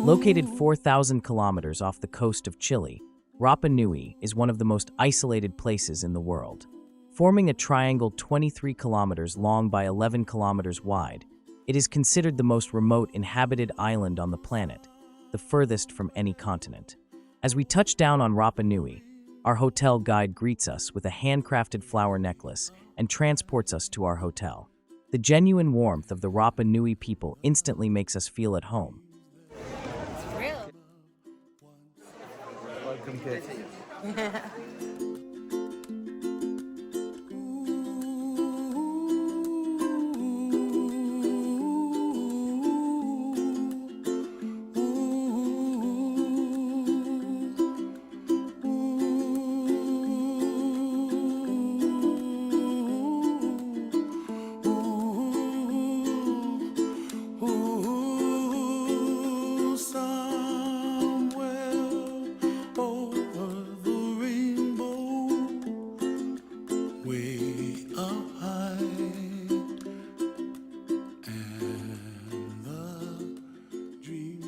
Located 4,000 kilometers off the coast of Chile, Rapa Nui is one of the most isolated places in the world. Forming a triangle 23 kilometers long by 11 kilometers wide, it is considered the most remote inhabited island on the planet, the furthest from any continent. As we touch down on Rapa Nui, our hotel guide greets us with a handcrafted flower necklace and transports us to our hotel. The genuine warmth of the Rapa Nui people instantly makes us feel at home. Welcome, kid.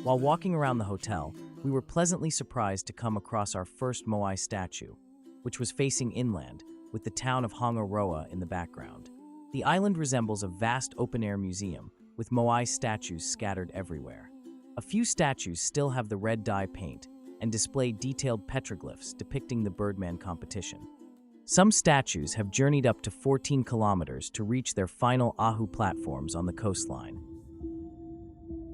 While walking around the hotel, we were pleasantly surprised to come across our first Moai statue, which was facing inland, with the town of Rongorongo in the background. The island resembles a vast open-air museum, with Moai statues scattered everywhere. A few statues still have the red dye paint and display detailed petroglyphs depicting the Birdman competition. Some statues have journeyed up to 14 kilometers to reach their final Ahu platforms on the coastline.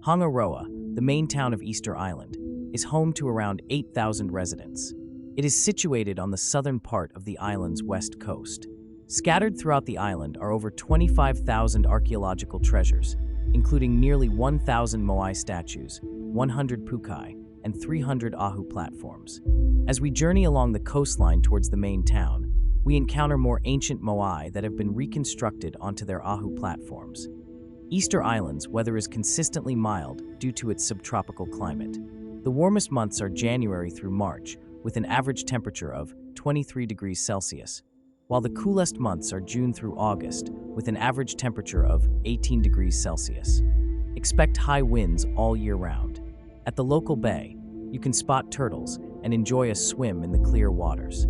Rongorongo, the main town of Easter Island, is home to around 8,000 residents. It is situated on the southern part of the island's west coast. Scattered throughout the island are over 25,000 archaeological treasures, including nearly 1,000 Moai statues, 100 pukai, and 300 Ahu platforms. As we journey along the coastline towards the main town, we encounter more ancient Moai that have been reconstructed onto their Ahu platforms. Easter Island's weather is consistently mild due to its subtropical climate. The warmest months are January through March, with an average temperature of 23 degrees Celsius, while the coolest months are June through August, with an average temperature of 18 degrees Celsius. Expect high winds all year round. At the local bay, you can spot turtles and enjoy a swim in the clear waters.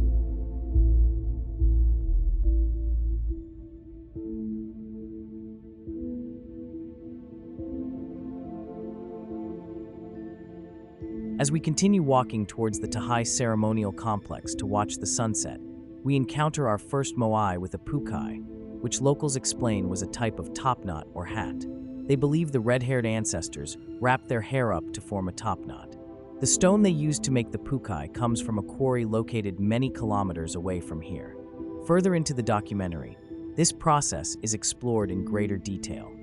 As we continue walking towards the Tahai ceremonial complex to watch the sunset, we encounter our first Moai with a pukai, which locals explain was a type of topknot or hat. They believe the red-haired ancestors wrapped their hair up to form a topknot. The stone they used to make the pukai comes from a quarry located many kilometers away from here. Further into the documentary, this process is explored in greater detail.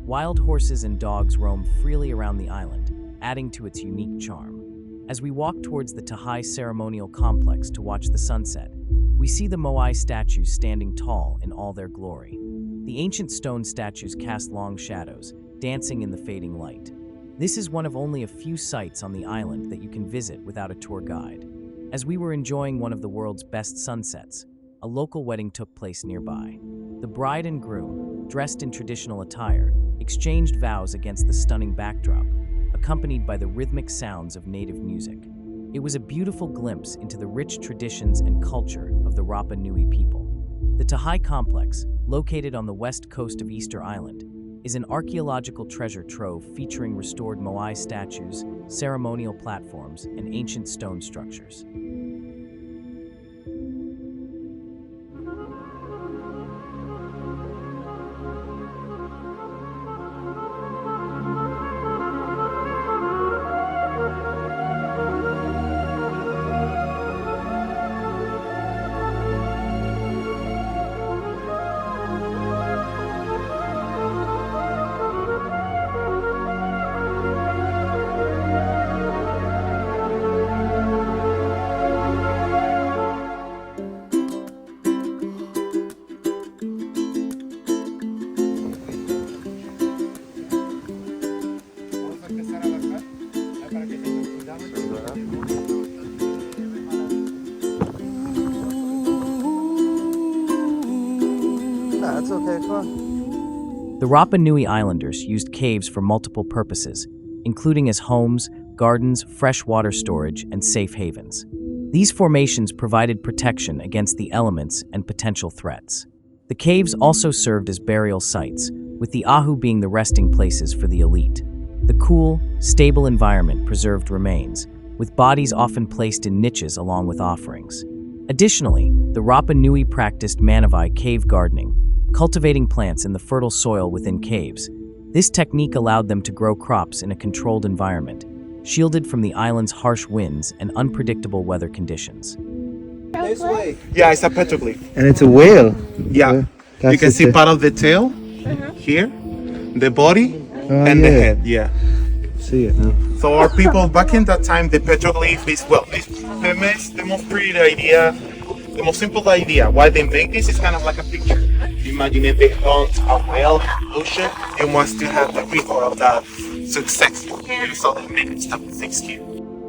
Wild horses and dogs roam freely around the island, adding to its unique charm. As we walk towards the Tahai ceremonial complex to watch the sunset, we see the Moai statues standing tall in all their glory. The ancient stone statues cast long shadows, dancing in the fading light. This is one of only a few sites on the island that you can visit without a tour guide. As we were enjoying one of the world's best sunsets, a local wedding took place nearby. The bride and groom, dressed in traditional attire, exchanged vows against the stunning backdrop, accompanied by the rhythmic sounds of native music. It was a beautiful glimpse into the rich traditions and culture of the Rapa Nui people. The Tahai complex, located on the west coast of Easter Island, is an archaeological treasure trove featuring restored Moai statues, ceremonial platforms, and ancient stone structures. The Rapa Nui Islanders used caves for multiple purposes, including as homes, gardens, freshwater storage, and safe havens. These formations provided protection against the elements and potential threats. The caves also served as burial sites, with the ahu being the resting places for the elite. The cool, stable environment preserved remains, with bodies often placed in niches along with offerings. Additionally, the Rapa Nui practiced Manavai cave gardening, cultivating plants in the fertile soil within caves. This technique allowed them to grow crops in a controlled environment, shielded from the island's harsh winds and unpredictable weather conditions. This way. Yeah, it's a petroglyph. And it's a whale. Yeah. That's You can see part of the tail here, the body, and the head. Yeah. See it now. So our people back in that time, the petroglyph is the most pretty idea, the most simple idea. Why they make this is kind of like a picture. Imagine if they hunt a whale in the ocean, they want to have the record of that success. So they make this type of things here.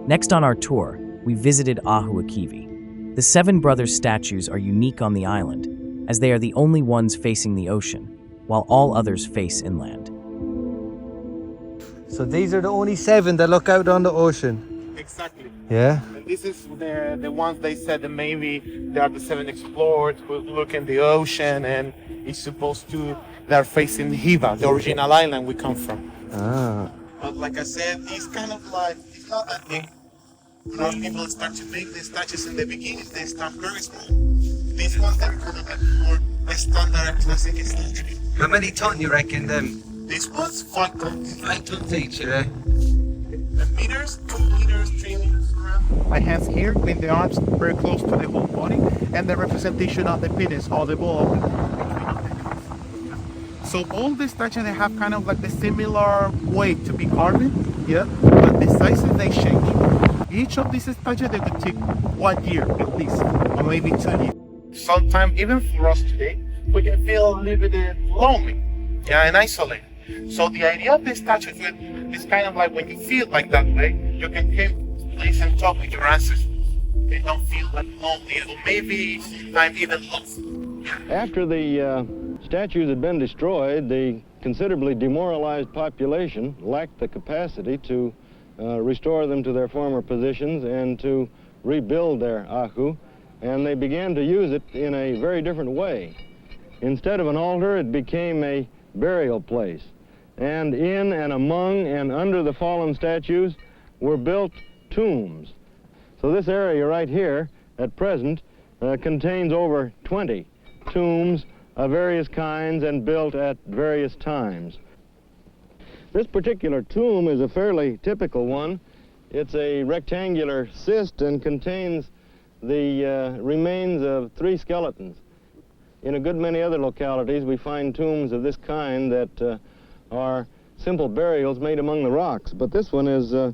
Next on our tour, we visited Ahu Akivi. The Seven Brothers statues are unique on the island, as they are the only ones facing the ocean, while all others face inland. So these are the only 7 that look out on the ocean. Exactly. Yeah. And this is the ones they said that maybe they are the 7 explorers who look in the ocean, and it's supposed to they're facing Hiva, the original island we come from. Ah. But like I said, it's kind of like it's not that big. A lot of people start to make the statues in the beginning, they start very small. These ones they're kind of like more standard classic statue. How many ton you reckon them? This one's 5 tons. 5 tons each, yeah. And meters, 2 meters, 3 meters around. My hands here with the arms very close to the whole body, and the representation of the penis or the ball. So all the statues they have kind of like the similar way to be carved, yeah, but the sizes they change. Each of these statues they could take 1 year at least, or maybe 2 years. Sometimes even for us today, we can feel a little bit lonely, yeah, and isolated. So the idea of this statue is kind of like when you feel like that way, you can come to this place and talk with your ancestors. They don't feel like lonely, or maybe sometimes even lost. After the statues had been destroyed, the considerably demoralized population lacked the capacity to restore them to their former positions and to rebuild their ahu, and they began to use it in a very different way. Instead of an altar, it became a burial place. And in and among and under the fallen statues were built tombs. So this area right here, at present, contains over 20 tombs of various kinds and built at various times. This particular tomb is a fairly typical one. It's a rectangular cyst and contains the remains of 3 skeletons. In a good many other localities, we find tombs of this kind that are simple burials made among the rocks, but this one is a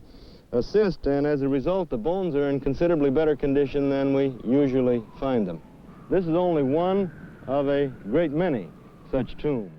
cyst, and as a result, the bones are in considerably better condition than we usually find them. This is only one of a great many such tombs.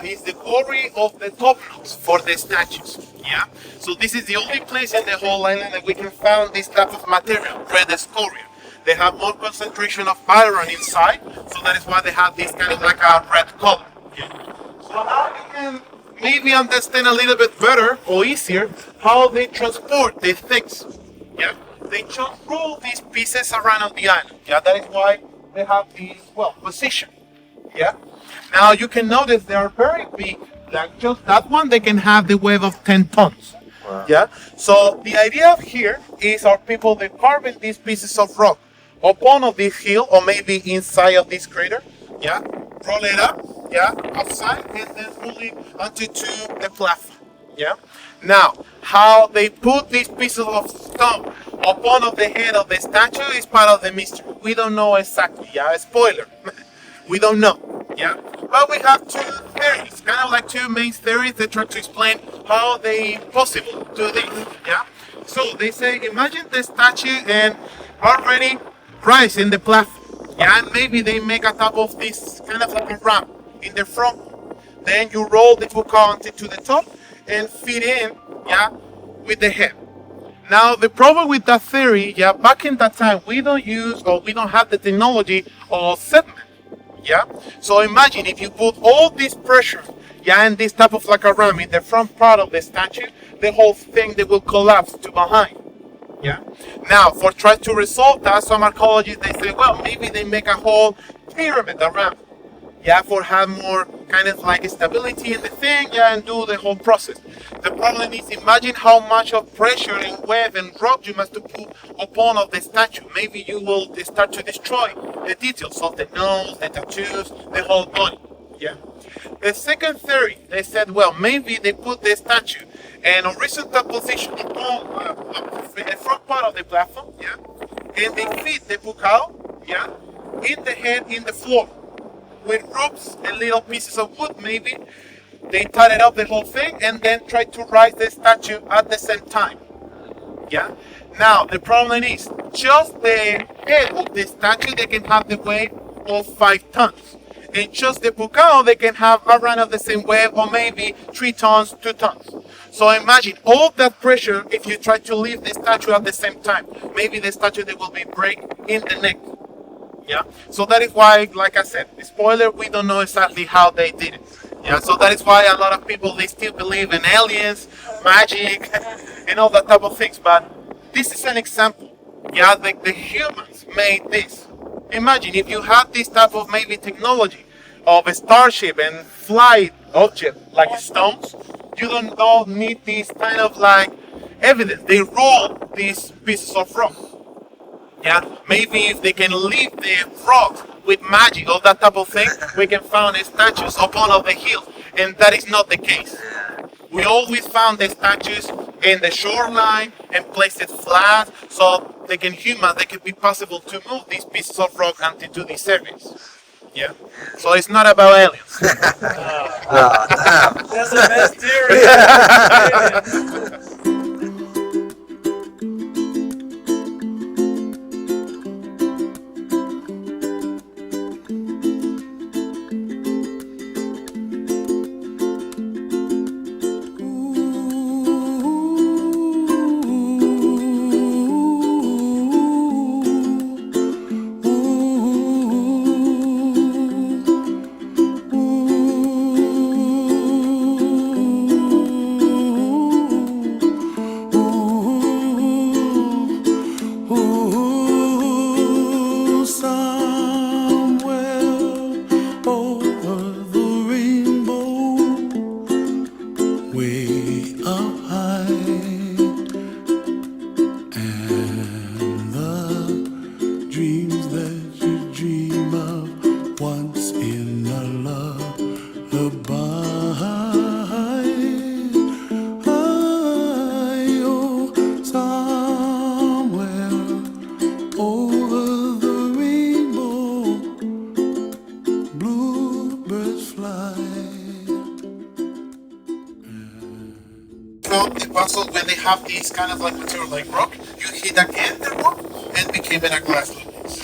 Is the quarry of the top notes for the statues. Yeah. So this is the only place in the whole island that we can find this type of material, red scoria. They have more concentration of iron inside, so that is why they have this kind of like a red color. Yeah. So now you can maybe understand a little bit better or easier how they transport these things. Yeah. They transport these pieces around on the island. Yeah. That is why they have this position. Yeah. Now you can notice they are very big, like just that one, they can have the weight of 10 tons. Wow. Yeah. So the idea of here is our people, they're carving these pieces of rock upon of this hill or maybe inside of this crater. Yeah. Roll it up, yeah, outside and then pull it onto the platform. Yeah. Now, how they put these pieces of stone upon of the head of the statue is part of the mystery. We don't know exactly, yeah, spoiler. We don't know. Yeah, but we have two theories, kind of like two main theories that try to explain how they possible do this. Yeah, so they say imagine the statue and already rise in the platform. Yeah, and maybe they make a type of this kind of like a ramp in the front. Then you roll the two cones to the top and fit in, yeah, with the head. Now the problem with that theory, yeah, back in that time we don't use or we don't have the technology of sediment. Yeah, so imagine if you put all this pressure, yeah, and this type of like a ram in the front part of the statue, the whole thing they will collapse to behind. Yeah. Now, for trying to resolve that, some archaeologists they say, well, maybe they make a whole pyramid around. Yeah, for have more kind of like stability in the thing, yeah, and do the whole process. The problem is, imagine how much of pressure and wave and rock you must put upon of the statue. Maybe you will start to destroy the details of the nose, the tattoos, the whole body. Yeah. The second theory, they said, well, maybe they put the statue in a horizontal position upon the front part of the platform, yeah, and they fit the bucal, yeah, in the head in the floor. With ropes and little pieces of wood, maybe they tied up the whole thing and then try to rise the statue at the same time. Yeah. Now the problem is just the head of the statue they can have the weight of 5 tons, and just the bucal they can have around of the same weight or maybe 3 tons, 2 tons. So imagine all that pressure if you try to lift the statue at the same time. Maybe the statue they will be break in the neck. Yeah, so that is why, like I said, spoiler, we don't know exactly how they did it. Yeah, so that is why a lot of people, they still believe in aliens, magic, and all that type of things. But this is an example. Yeah, the humans made this. Imagine if you have this type of maybe technology of a starship and flight object like stones, you don't need this kind of like evidence. They roll these pieces of rock. Yeah, maybe if they can leave the rock with magic or that type of thing, we can find statues upon of the hill, and that is not the case. We always found the statues in the shoreline and place it flat, so they can be possible to move these pieces of rock into these areas. Yeah, so it's not about aliens. That's the best theory. When they have this kind of like material like rock, you hit again the rock and became in a glass like this.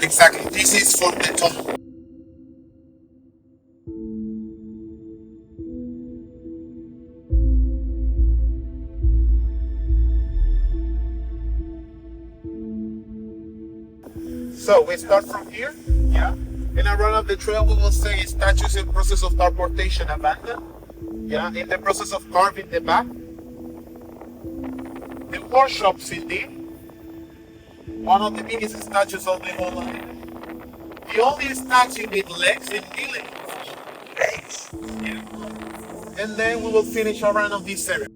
Exactly, this is for the top. So we start from here, yeah. In a run of the trail, we will say statues in process of transportation abandoned. Yeah, in the process of carving the back. The workshops indeed. One of the biggest statues of the whole island. The only statue with legs in kneeling position. Legs. Yeah. And then we will finish our run of this area.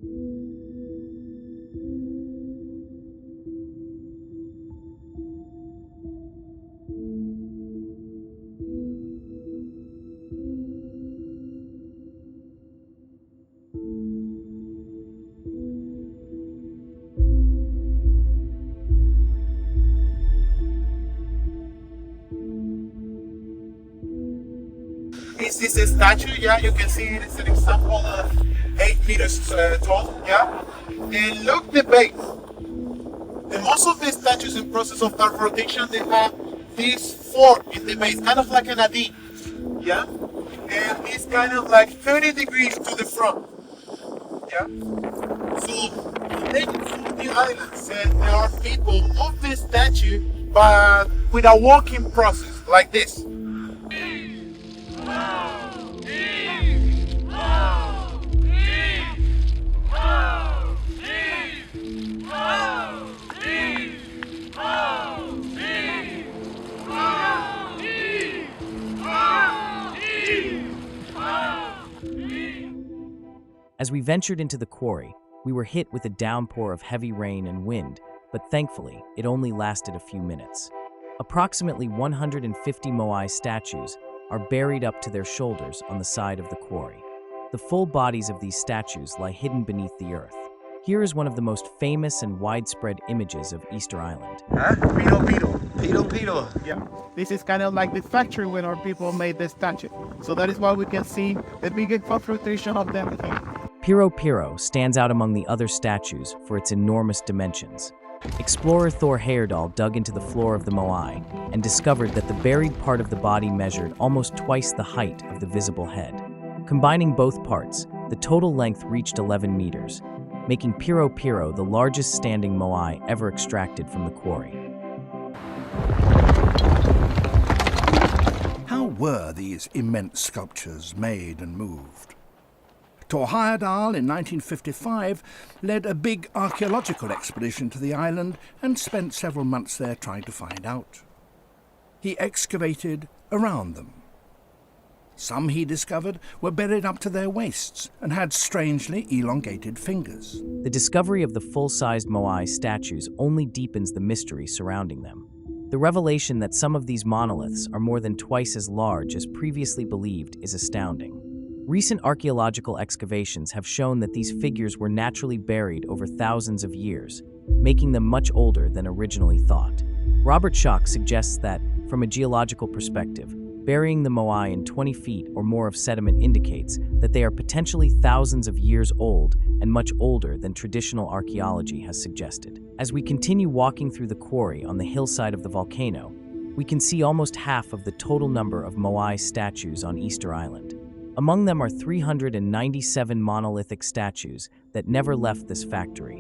This is a statue, yeah, you can see it is an example of 8 meters tall, yeah. And look the base. The most of the statues in process of dark rotation, they have this form in the base, kind of like an A, yeah. And it's kind of like 30 degrees to the front, yeah. So they move the islands, and there are people move this statue, but with a walking process like this. As we ventured into the quarry, we were hit with a downpour of heavy rain and wind, but thankfully, it only lasted a few minutes. Approximately 150 Moai statues are buried up to their shoulders on the side of the quarry. The full bodies of these statues lie hidden beneath the earth. Here is one of the most famous and widespread images of Easter Island. Huh? Piro. Piro. Yeah. This is kind of like the factory when our people made the statue. So that is why we can see the big confrontation of them here. Piro Piro stands out among the other statues for its enormous dimensions. Explorer Thor Heyerdahl dug into the floor of the Moai and discovered that the buried part of the body measured almost twice the height of the visible head. Combining both parts, the total length reached 11 meters, making Piro Piro the largest standing Moai ever extracted from the quarry. How were these immense sculptures made and moved? Thor Heyerdahl in 1955 led a big archaeological expedition to the island and spent several months there trying to find out. He excavated around them. Some, he discovered, were buried up to their waists and had strangely elongated fingers. The discovery of the full-sized Moai statues only deepens the mystery surrounding them. The revelation that some of these monoliths are more than twice as large as previously believed is astounding. Recent archaeological excavations have shown that these figures were naturally buried over thousands of years, making them much older than originally thought. Robert Schoch suggests that, from a geological perspective, burying the Moai in 20 feet or more of sediment indicates that they are potentially thousands of years old and much older than traditional archaeology has suggested. As we continue walking through the quarry on the hillside of the volcano, we can see almost half of the total number of Moai statues on Easter Island. Among them are 397 monolithic statues that never left this factory,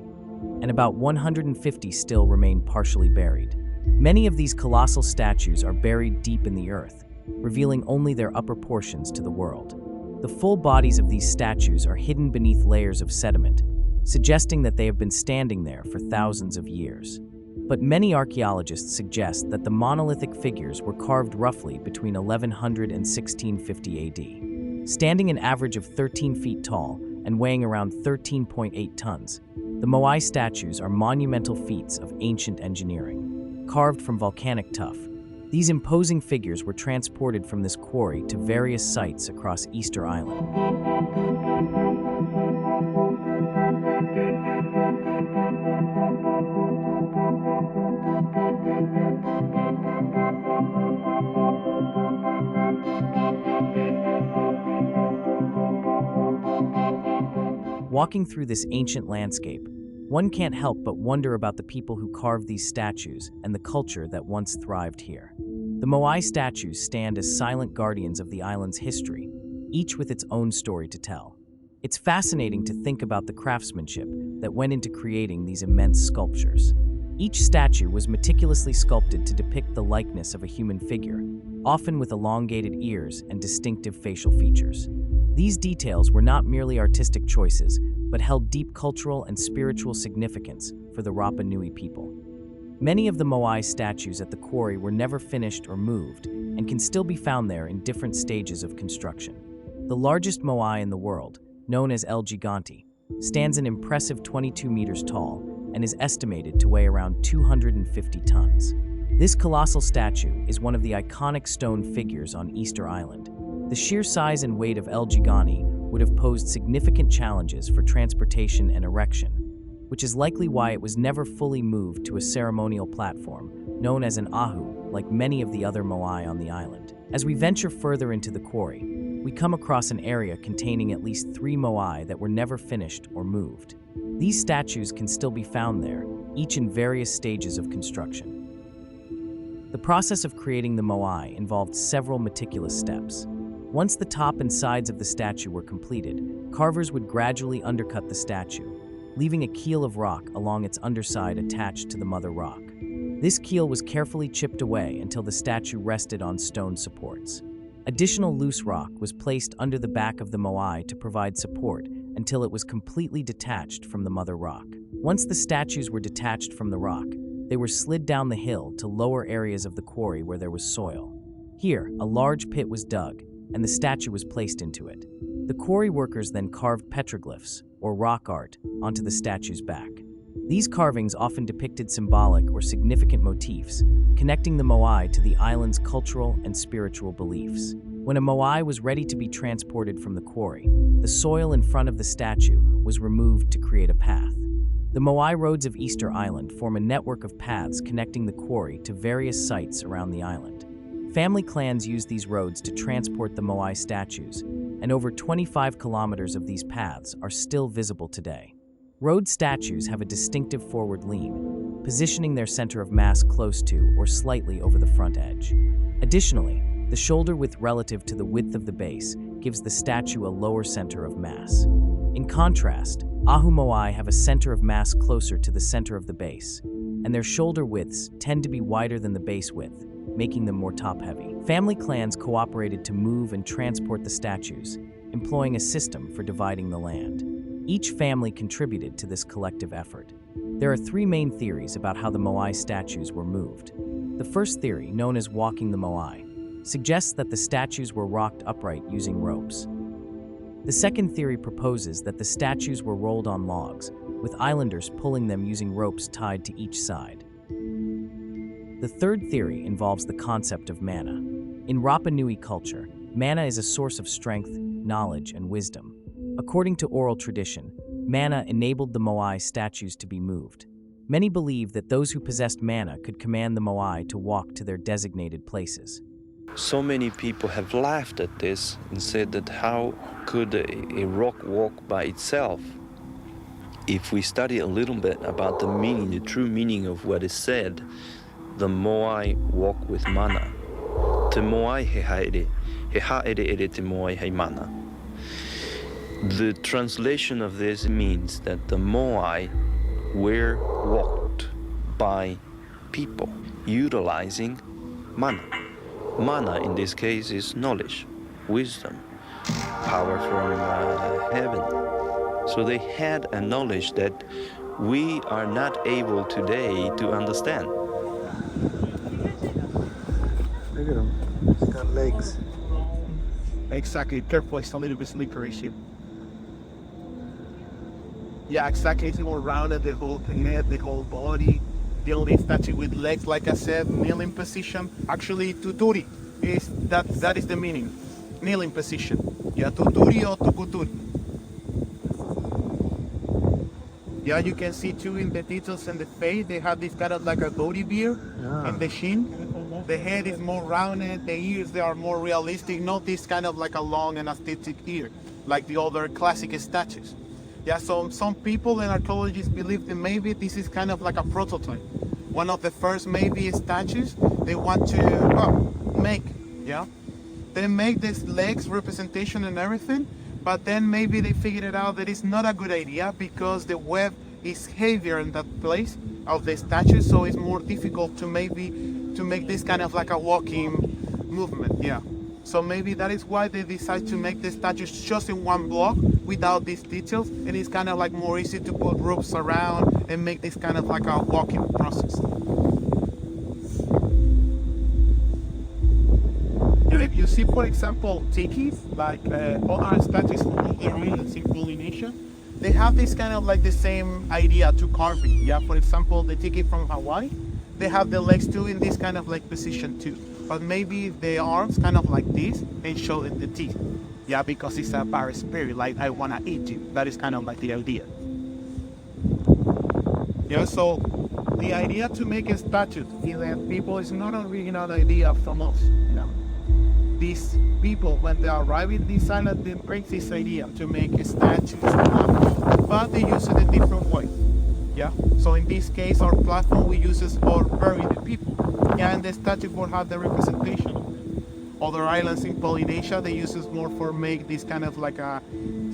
and about 150 still remain partially buried. Many of these colossal statues are buried deep in the earth, revealing only their upper portions to the world. The full bodies of these statues are hidden beneath layers of sediment, suggesting that they have been standing there for thousands of years. But many archaeologists suggest that the monolithic figures were carved roughly between 1100 and 1650 AD. Standing an average of 13 feet tall and weighing around 13.8 tons, the Moai statues are monumental feats of ancient engineering. Carved from volcanic tuff, these imposing figures were transported from this quarry to various sites across Easter Island. Walking through this ancient landscape, one can't help but wonder about the people who carved these statues and the culture that once thrived here. The Moai statues stand as silent guardians of the island's history, each with its own story to tell. It's fascinating to think about the craftsmanship that went into creating these immense sculptures. Each statue was meticulously sculpted to depict the likeness of a human figure, often with elongated ears and distinctive facial features. These details were not merely artistic choices, but held deep cultural and spiritual significance for the Rapa Nui people. Many of the Moai statues at the quarry were never finished or moved, and can still be found there in different stages of construction. The largest Moai in the world, known as El Gigante, stands an impressive 22 meters tall and is estimated to weigh around 250 tons. This colossal statue is one of the iconic stone figures on Easter Island. The sheer size and weight of El Gigante would have posed significant challenges for transportation and erection, which is likely why it was never fully moved to a ceremonial platform, known as an ahu, like many of the other Moai on the island. As we venture further into the quarry, we come across an area containing at least 3 moai that were never finished or moved. These statues can still be found there, each in various stages of construction. The process of creating the moai involved several meticulous steps. Once the top and sides of the statue were completed, carvers would gradually undercut the statue, leaving a keel of rock along its underside attached to the mother rock. This keel was carefully chipped away until the statue rested on stone supports. Additional loose rock was placed under the back of the moai to provide support until it was completely detached from the mother rock. Once the statues were detached from the rock, they were slid down the hill to lower areas of the quarry where there was soil. Here, a large pit was dug, and the statue was placed into it. The quarry workers then carved petroglyphs, or rock art, onto the statue's back. These carvings often depicted symbolic or significant motifs, connecting the moai to the island's cultural and spiritual beliefs. When a moai was ready to be transported from the quarry, the soil in front of the statue was removed to create a path. The Moai roads of Easter Island form a network of paths connecting the quarry to various sites around the island. Family clans use these roads to transport the Moai statues, and over 25 kilometers of these paths are still visible today. Road statues have a distinctive forward lean, positioning their center of mass close to or slightly over the front edge. Additionally, the shoulder width relative to the width of the base gives the statue a lower center of mass. In contrast, Ahu Moai have a center of mass closer to the center of the base, and their shoulder widths tend to be wider than the base width, making them more top-heavy. Family clans cooperated to move and transport the statues, employing a system for dividing the land. Each family contributed to this collective effort. There are 3 main theories about how the Moai statues were moved. The first theory, known as walking the Moai, suggests that the statues were rocked upright using ropes. The second theory proposes that the statues were rolled on logs, with islanders pulling them using ropes tied to each side. The third theory involves the concept of mana. In Rapa Nui culture, mana is a source of strength, knowledge, and wisdom. According to oral tradition, mana enabled the Moai statues to be moved. Many believe that those who possessed mana could command the Moai to walk to their designated places. So many people have laughed at this and said that how could a rock walk by itself? If we study a little bit about the meaning, the true meaning of what is said, the Moai walk with mana. Te Moai he haere, he haere ere te Moai he mana. The translation of this means that the Moai were walked by people utilizing mana. Mana in this case is knowledge, wisdom, power from heaven. So they had a knowledge that we are not able today to understand. Look at him. He's got legs. Exactly. Careful, it's a little bit slippery ship. Yeah, exactly. It's more rounded, the whole head, the whole body. The only statue with legs, like I said, kneeling position. Actually, tuturi is that is the meaning. Kneeling position. Yeah, tuturi or tukuturi. Yeah, you can see too in the details in the face, they have this kind of like a body beard in the chin. The head is more rounded, the ears, they are more realistic, not this kind of like a long and aesthetic ear, like the other classic statues. Yeah, so some people and archaeologists believe that maybe this is kind of like a prototype. One of the first maybe statues they want to make, yeah? They make this legs representation and everything, but then maybe they figured it out that it's not a good idea because the web is heavier in that place of the statue, so it's more difficult to make this kind of like a walking movement, yeah. So maybe that is why they decide to make the statues just in one block without these details, and it's kind of like more easy to put ropes around and make this kind of like a walking process. If you see, for example, tikis, like other statues from other islands in Polynesia, they have this kind of like the same idea to carving. Yeah, for example, the tiki from Hawaii, they have the legs too in this kind of like position too. But maybe the arms kind of like this and show the teeth. Yeah, because it's a power spirit, like I wanna eat you. That is kind of like the idea. Yeah, so the idea to make a statue is that people is not an original idea from us. You know, these people, when they arrive in this island, they bring this idea to make statues, but they use it a different way. Yeah. So in this case, our platform we use is for bury the people. Yeah, and the statue will have the representation. Other islands in Polynesia, they use it more for make this kind of like a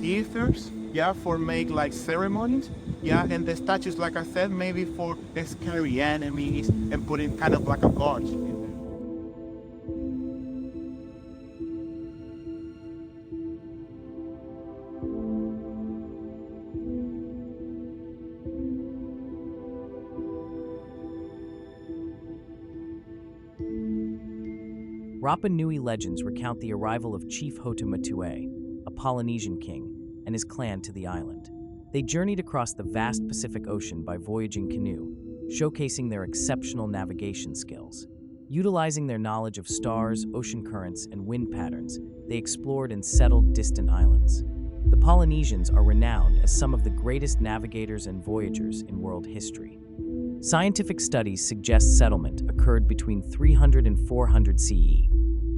ethers. Yeah, for make like ceremonies. Yeah, and the statues, like I said, maybe for scary enemies and put in kind of like a guard. Rapa Nui legends recount the arrival of Chief Hotumatue, a Polynesian king, and his clan to the island. They journeyed across the vast Pacific Ocean by voyaging canoe, showcasing their exceptional navigation skills. Utilizing their knowledge of stars, ocean currents, and wind patterns, they explored and settled distant islands. The Polynesians are renowned as some of the greatest navigators and voyagers in world history. Scientific studies suggest settlement occurred between 300 and 400 CE,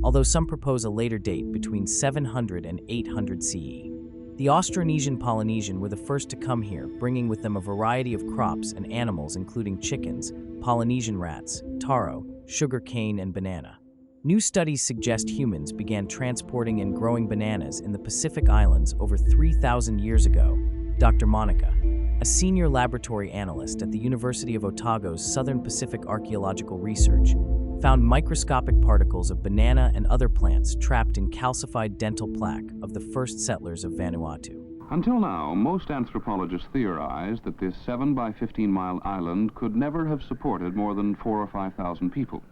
although some propose a later date between 700 and 800 CE. The Austronesian Polynesian were the first to come here, bringing with them a variety of crops and animals including chickens, Polynesian rats, taro, sugar cane, and banana. New studies suggest humans began transporting and growing bananas in the Pacific Islands over 3,000 years ago. Dr. Monica, a senior laboratory analyst at the University of Otago's Southern Pacific Archaeological Research, found microscopic particles of banana and other plants trapped in calcified dental plaque of the first settlers of Vanuatu. Until now, most anthropologists theorize that this 7 by 15-mile island could never have supported more than 4,000 or 5,000 people.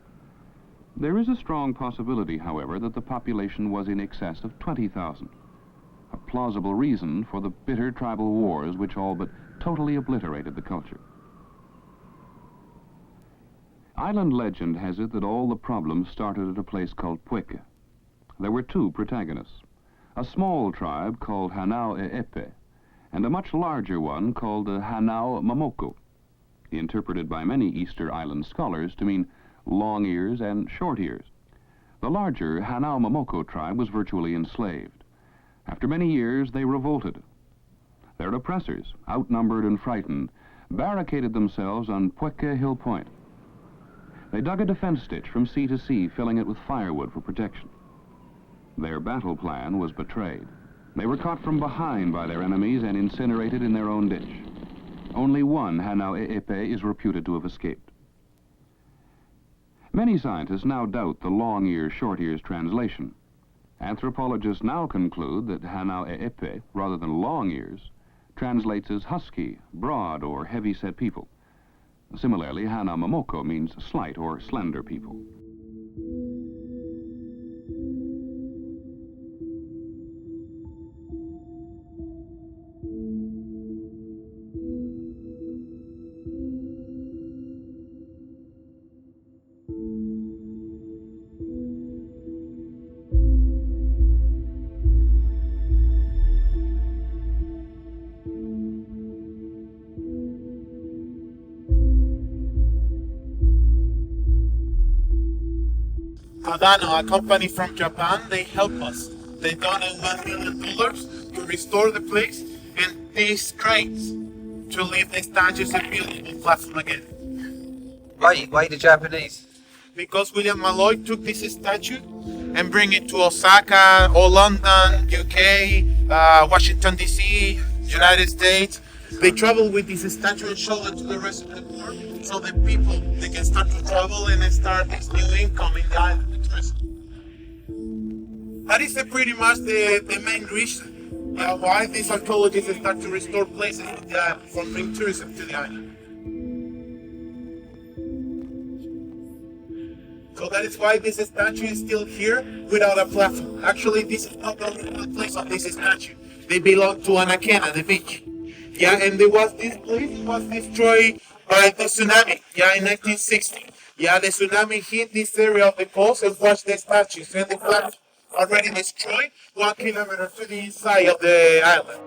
There is a strong possibility, however, that the population was in excess of 20,000. A plausible reason for the bitter tribal wars which all but totally obliterated the culture. Island legend has it that all the problems started at a place called Pueke. There were two protagonists, a small tribe called Hanau E'epe, and a much larger one called the Hanau Mamoko, interpreted by many Easter Island scholars to mean long ears and short ears. The larger Hanau Mamoko tribe was virtually enslaved. After many years, they revolted. Their oppressors, outnumbered and frightened, barricaded themselves on Pueke Hill Point. They dug a defense ditch from sea to sea, filling it with firewood for protection. Their battle plan was betrayed. They were caught from behind by their enemies and incinerated in their own ditch. Only one Hanau E'epe is reputed to have escaped. Many scientists now doubt the long ears, short ears translation. Anthropologists now conclude that Hanau E'epe, rather than long ears, translates as husky, broad, or heavy-set people. Similarly, Hanau Mamoko means slight or slender people. Tadano, a company from Japan, they help us. They donated $1 million to restore the place and these cranes to leave the statues and beautiful platform again. Why the Japanese? Because William Malloy took this statue and bring it to Osaka or London, UK, Washington DC, United States. They travel with this statue and show it to the rest of the world, so the people they can start to travel and start this new income in the island. That is pretty much the main reason why these archaeologists start to restore places of the island, from bring tourism to the island. So that is why this statue is still here without a platform. Actually, this is not the original place of this statue. They belong to Anakena, the beach. Yeah, and this place was destroyed by the tsunami, in 1960. Yeah, the tsunami hit this area of the coast and washed the statues and the flag already destroyed 1 kilometer to the inside of the island.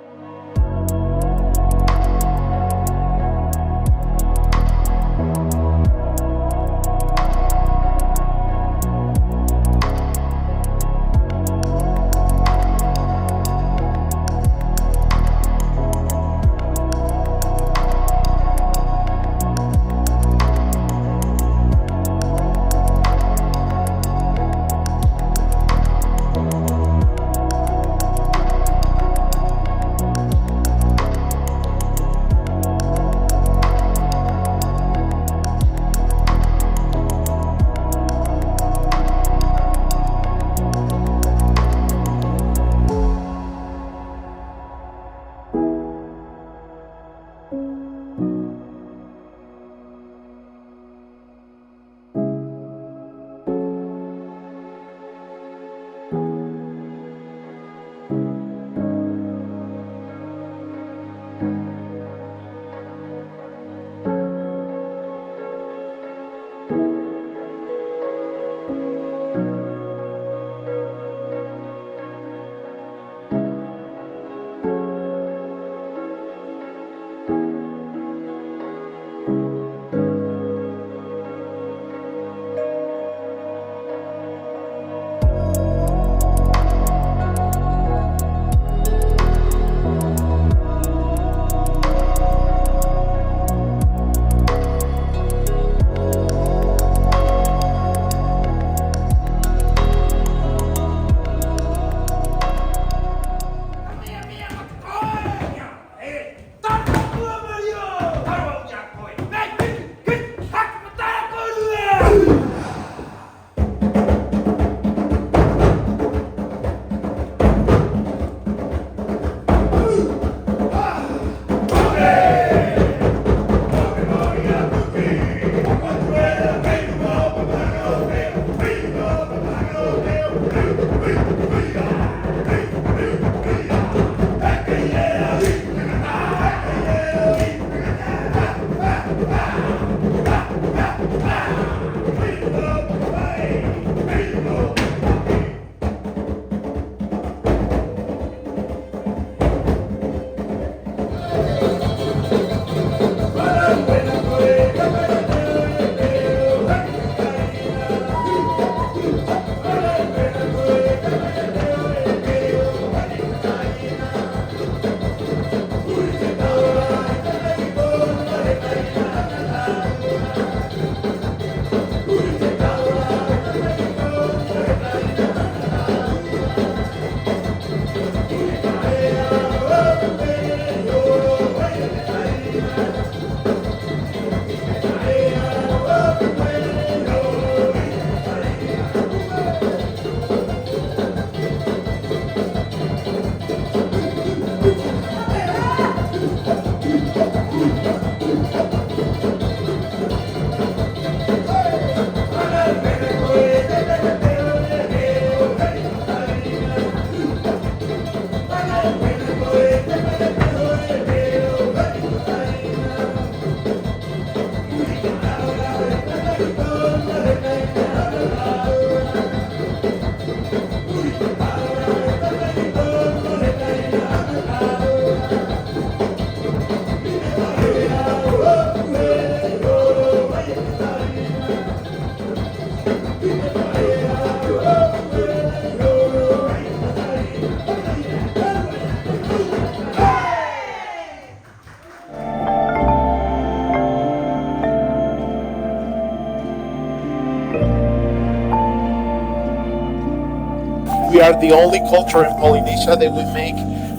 we are the only culture in Polynesia that we make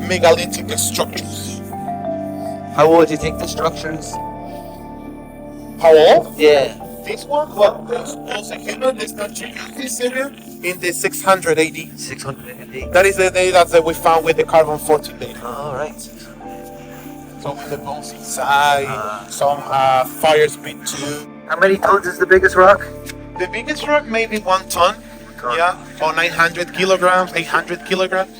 megalithic structures. How old do you think the structure is? How old? Yeah. This one, well, there's a human statue in this area in the 600 AD. 600 AD. That is the day that we found with the carbon-14 data. All right. So with the bones inside, some fire speed too. How many tons is the biggest rock? The biggest rock maybe 1 ton, yeah, or 900 kilograms, 800 kilograms.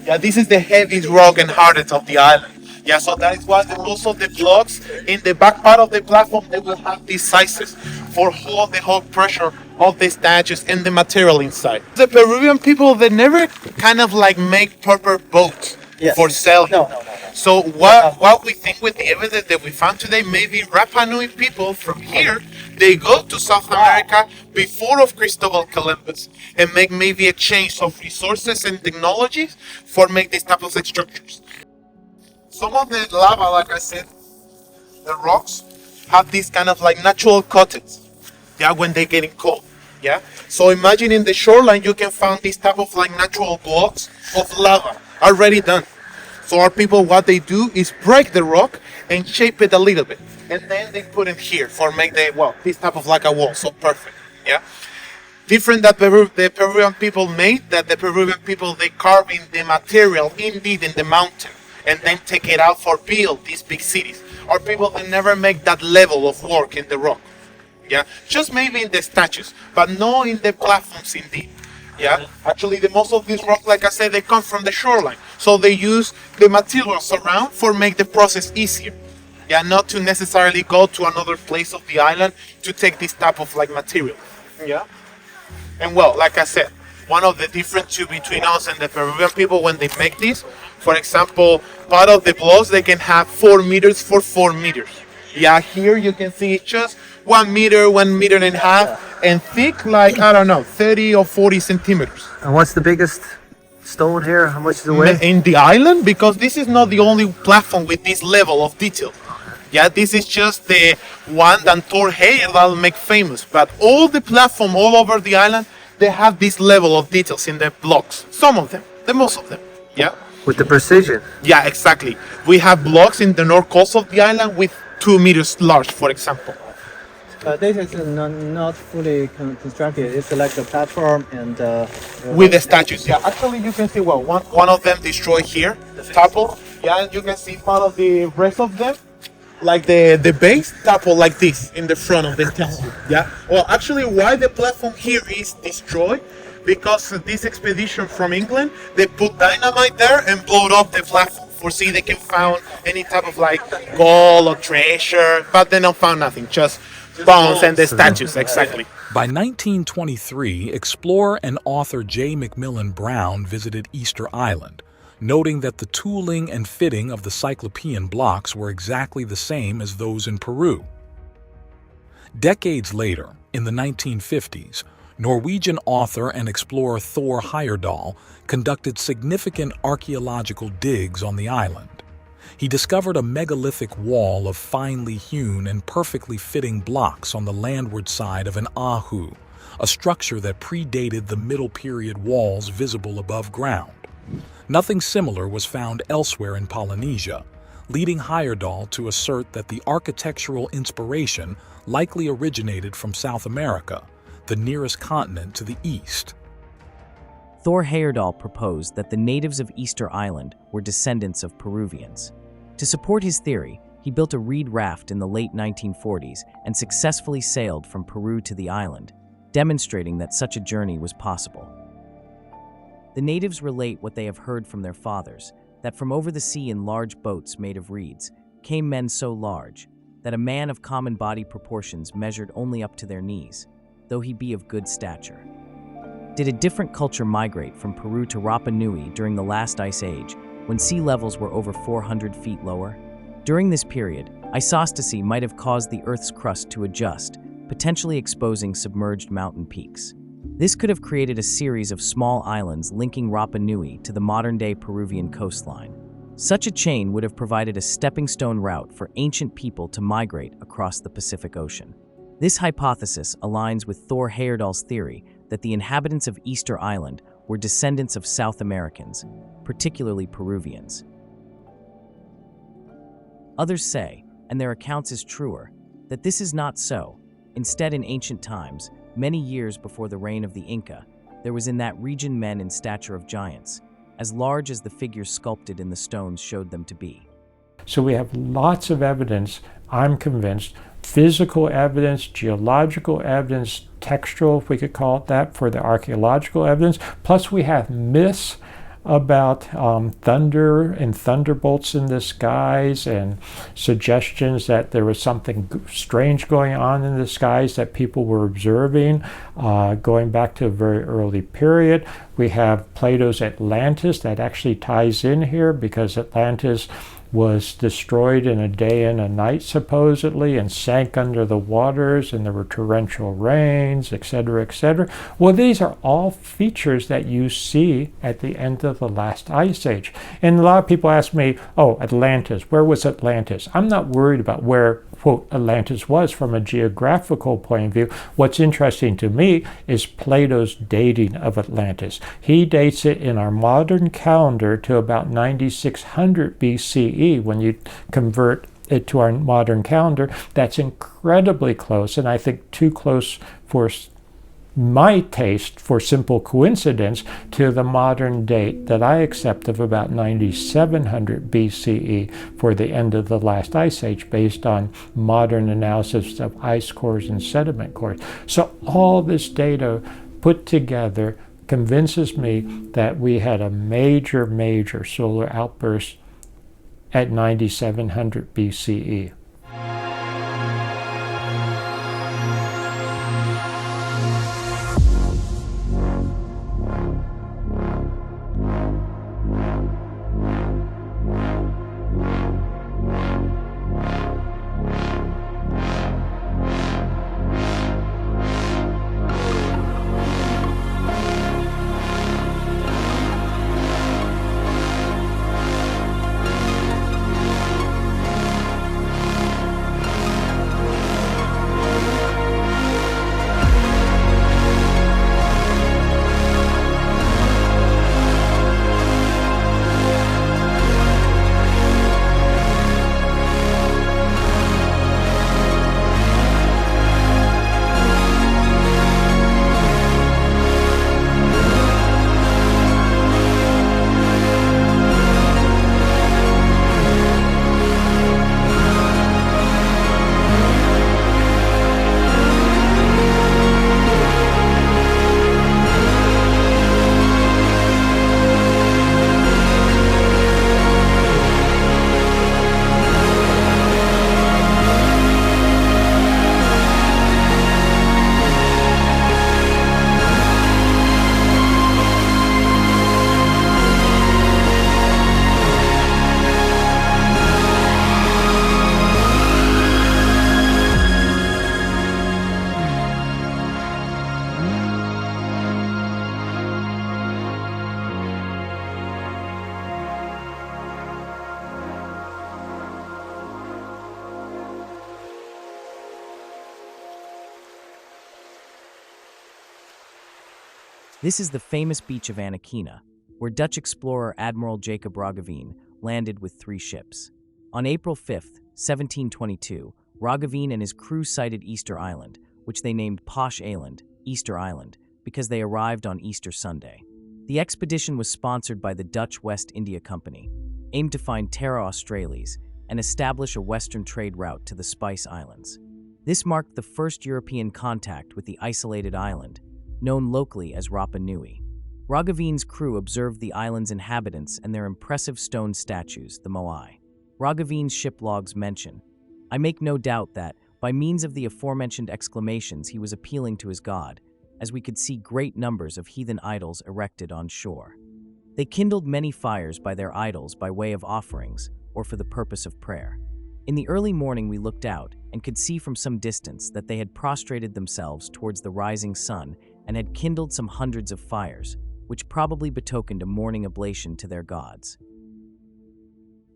Yeah, this is the heaviest rock and hardest of the island. Yeah, so that is why most of the blocks in the back part of the platform, they will have these sizes for hold the whole pressure of the statues and the material inside. The Peruvian people, they never kind of like make proper boats for selling. No. So what we think with the evidence that we found today, maybe Rapa Nui people from here, they go to South America before of Cristobal Columbus and make maybe a change of resources and technologies for make these type of structures. Some of the lava, like I said, the rocks have these kind of like natural cuttings, yeah, when they're getting cold, yeah. So imagine in the shoreline you can find these type of like natural blocks of lava already done. So our people, what they do is break the rock and shape it a little bit, and then they put it here for make this type of like a wall, so perfect, yeah. Different that the Peruvian people made, that the Peruvian people, they carve in the material indeed in the mountain, and then take it out for build these big cities. Our people, they never make that level of work in the rock, yeah. Just maybe in the statues, but no in the platforms indeed. Yeah, actually, the most of these rocks, like I said, they come from the shoreline. So they use the materials around for make the process easier. Yeah, not to necessarily go to another place of the island to take this type of like material. Yeah. And well, like I said, one of the differences between us and the Peruvian people when they make this, for example, part of the blocks, they can have 4 meters for 4 meters. Yeah, here you can see it's just 1 meter, 1.5 meters, and thick like, I don't know, 30 or 40 centimeters. And what's the biggest stone here? How much is it weigh? In the island, because this is not the only platform with this level of detail. Yeah, this is just the one that Thor Heyerdahl make famous. But all the platform all over the island, they have this level of details in the blocks. Some of them, the most of them. Yeah. With the precision. Yeah, exactly. We have blocks in the north coast of the island with 2 meters large, for example. This is not fully constructed. It's like a platform and with the statues. Yeah, actually you can see one of them destroyed here, toppled. Yeah, and you can see part of the rest of them, like the base toppled like this in the front of the statue. Yeah. Well, actually, why the platform here is destroyed? Because this expedition from England, they put dynamite there and blew up the platform for see they can find any type of like gold or treasure, but they don't found nothing, just bones and the statues, exactly. By 1923, explorer and author J. Macmillan Brown visited Easter Island, noting that the tooling and fitting of the Cyclopean blocks were exactly the same as those in Peru. Decades later, in the 1950s, Norwegian author and explorer Thor Heyerdahl conducted significant archaeological digs on the island. He discovered a megalithic wall of finely hewn and perfectly fitting blocks on the landward side of an ahu, a structure that predated the Middle Period walls visible above ground. Nothing similar was found elsewhere in Polynesia, leading Heyerdahl to assert that the architectural inspiration likely originated from South America, the nearest continent to the east. Thor Heyerdahl proposed that the natives of Easter Island were descendants of Peruvians. To support his theory, he built a reed raft in the late 1940s and successfully sailed from Peru to the island, demonstrating that such a journey was possible. The natives relate what they have heard from their fathers, that from over the sea in large boats made of reeds came men so large that a man of common body proportions measured only up to their knees, though he be of good stature. Did a different culture migrate from Peru to Rapa Nui during the last ice age, when sea levels were over 400 feet lower? During this period, isostasy might have caused the Earth's crust to adjust, potentially exposing submerged mountain peaks. This could have created a series of small islands linking Rapa Nui to the modern-day Peruvian coastline. Such a chain would have provided a stepping-stone route for ancient people to migrate across the Pacific Ocean. This hypothesis aligns with Thor Heyerdahl's theory that the inhabitants of Easter Island were descendants of South Americans, particularly Peruvians. Others say, and their accounts is truer, that this is not so. Instead, in ancient times, many years before the reign of the Inca, there was in that region men in stature of giants, as large as the figures sculpted in the stones showed them to be. So we have lots of evidence, I'm convinced, physical evidence, geological evidence, textual, if we could call it that, for the archaeological evidence. Plus we have myths about thunder and thunderbolts in the skies and suggestions that there was something strange going on in the skies that people were observing going back to a very early period. We have Plato's Atlantis that actually ties in here because Atlantis was destroyed in a day and a night supposedly and sank under the waters, and there were torrential rains, etc., etc. Well, these are all features that you see at the end of the last ice age. And a lot of people ask me, oh, Atlantis, where was Atlantis? I'm not worried about where, quote, Atlantis was from a geographical point of view. What's interesting to me is Plato's dating of Atlantis. He dates it in our modern calendar to about 9600 BCE. When you convert it to our modern calendar, that's incredibly close, and I think too close for my taste for simple coincidence to the modern date that I accept of about 9700 BCE for the end of the last ice age based on modern analysis of ice cores and sediment cores. So all this data put together convinces me that we had a major solar outburst at 9700 BCE. This is the famous beach of Anaquina, where Dutch explorer Admiral Jacob Roggeveen landed with 3 ships. On April 5, 1722, Roggeveen and his crew sighted Easter Island, which they named Posh Island, Easter Island, because they arrived on Easter Sunday. The expedition was sponsored by the Dutch West India Company, aimed to find Terra Australis and establish a western trade route to the Spice Islands. This marked the first European contact with the isolated island, known locally as Rapa Nui. Roggeveen's crew observed the island's inhabitants and their impressive stone statues, the Moai. Roggeveen's ship logs mention, "I make no doubt that, by means of the aforementioned exclamations, he was appealing to his god, as we could see great numbers of heathen idols erected on shore. They kindled many fires by their idols by way of offerings, or for the purpose of prayer. In the early morning we looked out, and could see from some distance that they had prostrated themselves towards the rising sun and had kindled some hundreds of fires, which probably betokened a morning oblation to their gods."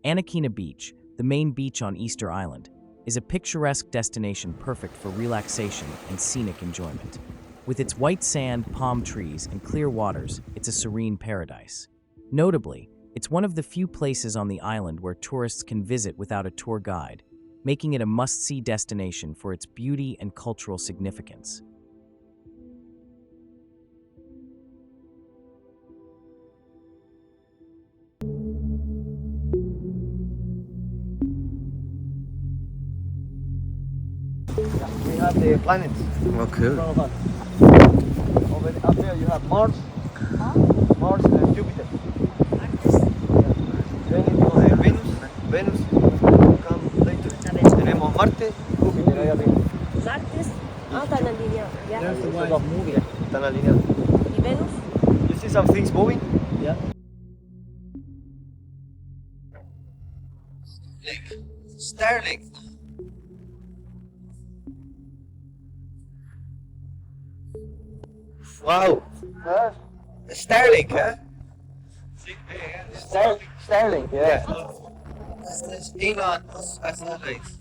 Anaquina Beach, the main beach on Easter Island, is a picturesque destination perfect for relaxation and scenic enjoyment. With its white sand, palm trees, and clear waters, it's a serene paradise. Notably, it's one of the few places on the island where tourists can visit without a tour guide, making it a must-see destination for its beauty and cultural significance. We have the planets. Oh, cool. Over up there you have Mars, Mars and Jupiter. Then you have Venus come later. Tenemos Marte, Júpiter ahí arriba. Martes, están alineados. There's the one moving. Están alineados. ¿Y Venus? You see some things moving? Yeah. Starlink. Wow. Huh? Starlink, huh? Starlink, yeah. That's Elon Musk satellites.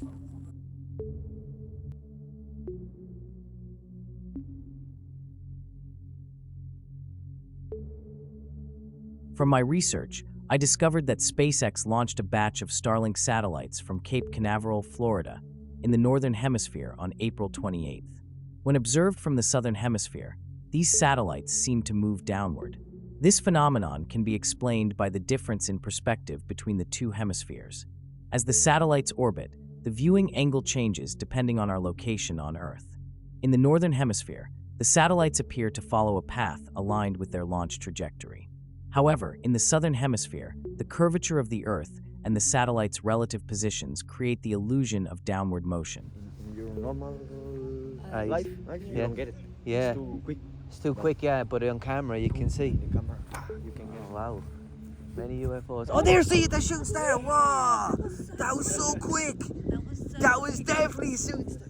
From my research, I discovered that SpaceX launched a batch of Starlink satellites from Cape Canaveral, Florida, in the Northern Hemisphere on April 28th. When observed from the Southern Hemisphere, these satellites seem to move downward. This phenomenon can be explained by the difference in perspective between the two hemispheres. As the satellites orbit, the viewing angle changes depending on our location on Earth. In the Northern Hemisphere, the satellites appear to follow a path aligned with their launch trajectory. However, in the Southern Hemisphere, the curvature of the Earth and the satellite's relative positions create the illusion of downward motion. In your normal life, you don't get it. Yeah. It's too quick. It's too quick, yeah, but on camera you can see. The camera, you can get it. Oh, wow. Many UFOs. Oh, there, see it, the shooting star. Wow. That was so quick. That was definitely a shooting star.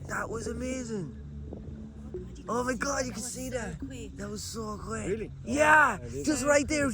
That was amazing. Oh my God, you can see that. That was so quick. Really? Yeah, just right there.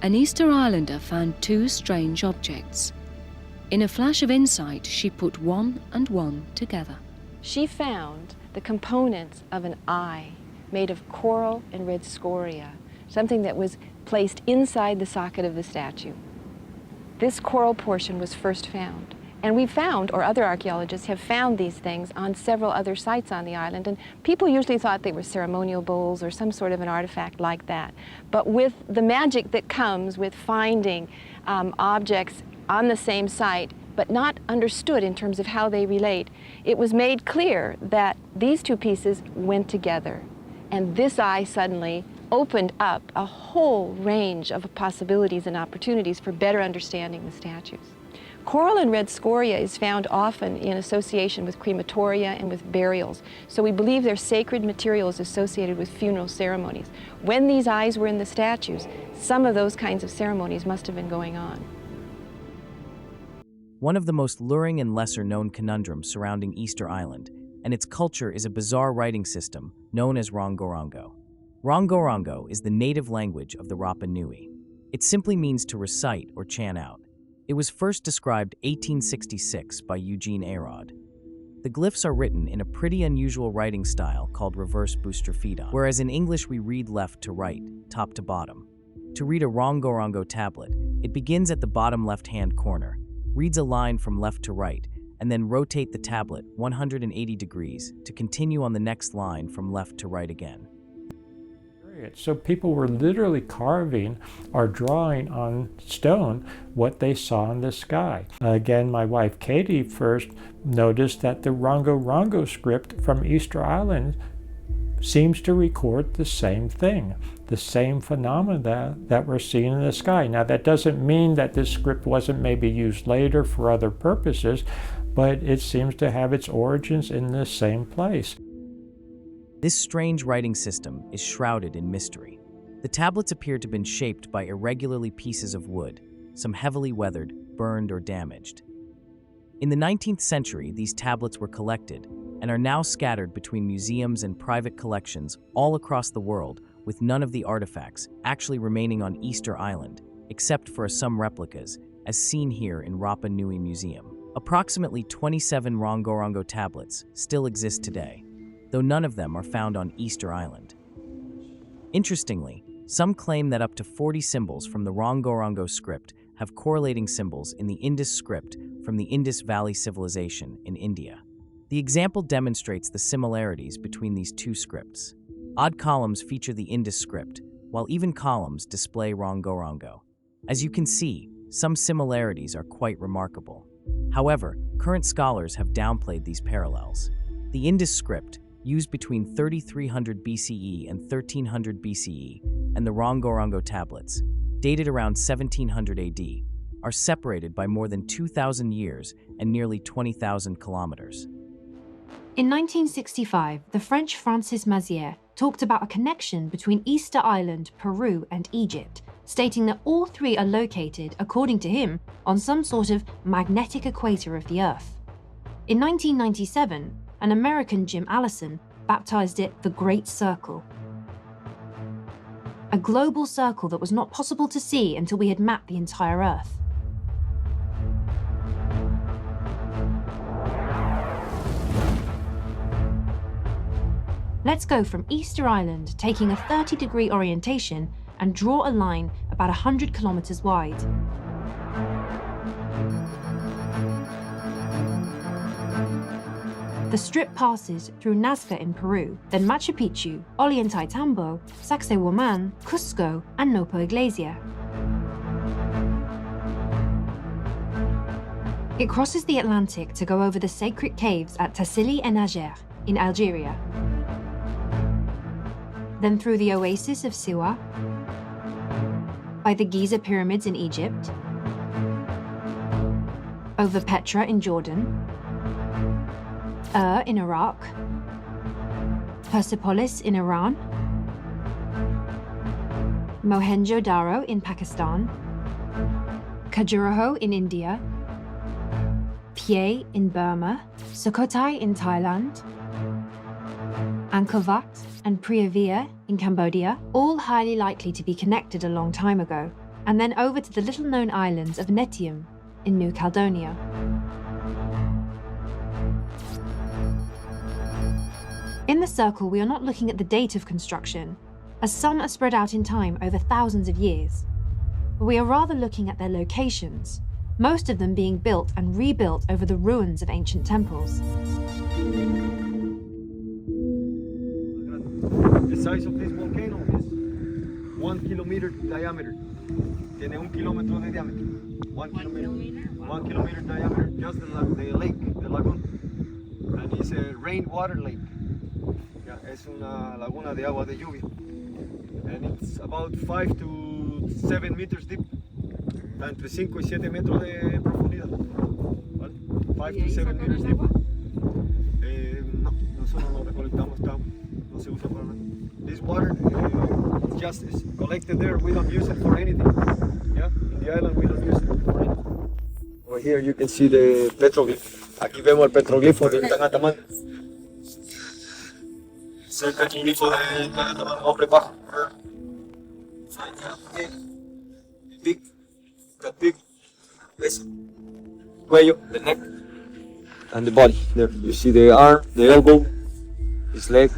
an Easter Islander found two strange objects. In a flash of insight, she put one and one together. She found the components of an eye made of coral and red scoria, something that was placed inside the socket of the statue. This coral portion was first found. And we found, or other archaeologists have found these things on several other sites on the island, and people usually thought they were ceremonial bowls or some sort of an artifact like that. But with the magic that comes with finding objects on the same site, but not understood in terms of how they relate, it was made clear that these two pieces went together. And this eye suddenly opened up a whole range of possibilities and opportunities for better understanding the statues. Coral and red scoria is found often in association with crematoria and with burials, so we believe they're sacred materials associated with funeral ceremonies. When these eyes were in the statues, some of those kinds of ceremonies must have been going on. One of the most luring and lesser-known conundrums surrounding Easter Island and its culture is a bizarre writing system known as Rongorongo. Rongorongo is the native language of the Rapa Nui. It simply means to recite or chant out. It was first described 1866 by Eugene Arod. The glyphs are written in a pretty unusual writing style called reverse boustrophedon, whereas in English we read left to right, top to bottom. To read a Rongorongo tablet, it begins at the bottom left-hand corner, reads a line from left to right, and then rotate the tablet 180 degrees to continue on the next line from left to right again. So people were literally carving or drawing on stone what they saw in the sky. Again, my wife Katie first noticed that the Rongorongo script from Easter Island seems to record the same thing, the same phenomena that we're seeing in the sky. Now, that doesn't mean that this script wasn't maybe used later for other purposes, but it seems to have its origins in the same place. This strange writing system is shrouded in mystery. The tablets appear to have been shaped by irregularly pieces of wood, some heavily weathered, burned, or damaged. In the 19th century, these tablets were collected and are now scattered between museums and private collections all across the world, with none of the artifacts actually remaining on Easter Island, except for some replicas, as seen here in Rapa Nui Museum. Approximately 27 Rongorongo tablets still exist today, though none of them are found on Easter Island. Interestingly, some claim that up to 40 symbols from the Rongorongo script have correlating symbols in the Indus script from the Indus Valley Civilization in India. The example demonstrates the similarities between these two scripts. Odd columns feature the Indus script, while even columns display Rongorongo. As you can see, some similarities are quite remarkable. However, current scholars have downplayed these parallels. The Indus script, used between 3300 BCE and 1300 BCE, and the Rongorongo tablets, dated around 1700 AD, are separated by more than 2,000 years and nearly 20,000 kilometers. In 1965, the French Francis Mazière talked about a connection between Easter Island, Peru, and Egypt, stating that all three are located, according to him, on some sort of magnetic equator of the Earth. In 1997, an American, Jim Allison, baptized it the Great Circle. A global circle that was not possible to see until we had mapped the entire Earth. Let's go from Easter Island, taking a 30-degree orientation, and draw a line about 100 kilometers wide. The strip passes through Nazca in Peru, then Machu Picchu, Ollantaytambo, Sacsayhuamán, Cusco, and Nopo Iglesia. It crosses the Atlantic to go over the sacred caves at Tassili and Ager in Algeria, then through the oasis of Siwa, by the Giza pyramids in Egypt, over Petra in Jordan, in Iraq, Persepolis in Iran, Mohenjo-Daro in Pakistan, Khajuraho in India, Phrae in Burma, Sukhothai in Thailand, Angkor Wat and Preah Vihear in Cambodia, all highly likely to be connected a long time ago. and then over to the little-known islands of Netium in New Caledonia. In the circle, we are not looking at the date of construction, as some are spread out in time over thousands of years. But we are rather looking at their locations, most of them being built and rebuilt over the ruins of ancient temples. The size of this volcano is 1 kilometer diameter. Tiene 1 kilómetro de diámetro. 1 kilometer diameter, just the lake, the lagoon. And it's a rainwater lake. Yeah, es una laguna de agua de lluvia. And it's about 5 to 7 meters deep. Entre 5 y 7 metros de profundidad. ¿Vale? 5 to 7 meters deep. No, nosotros no recolectamos agua. No se usa para nada. This water just is collected there. We don't use it for anything. Yeah, in the island we don't use it for anything. Over here you can see the petroglyph. Aquí vemos el petroglifo del Tangatamán. Es el petroglifo del Tangatamán, hombre bajo. Big, got big. This cuello, the neck, and the body. There you see the arm, the elbow, his leg.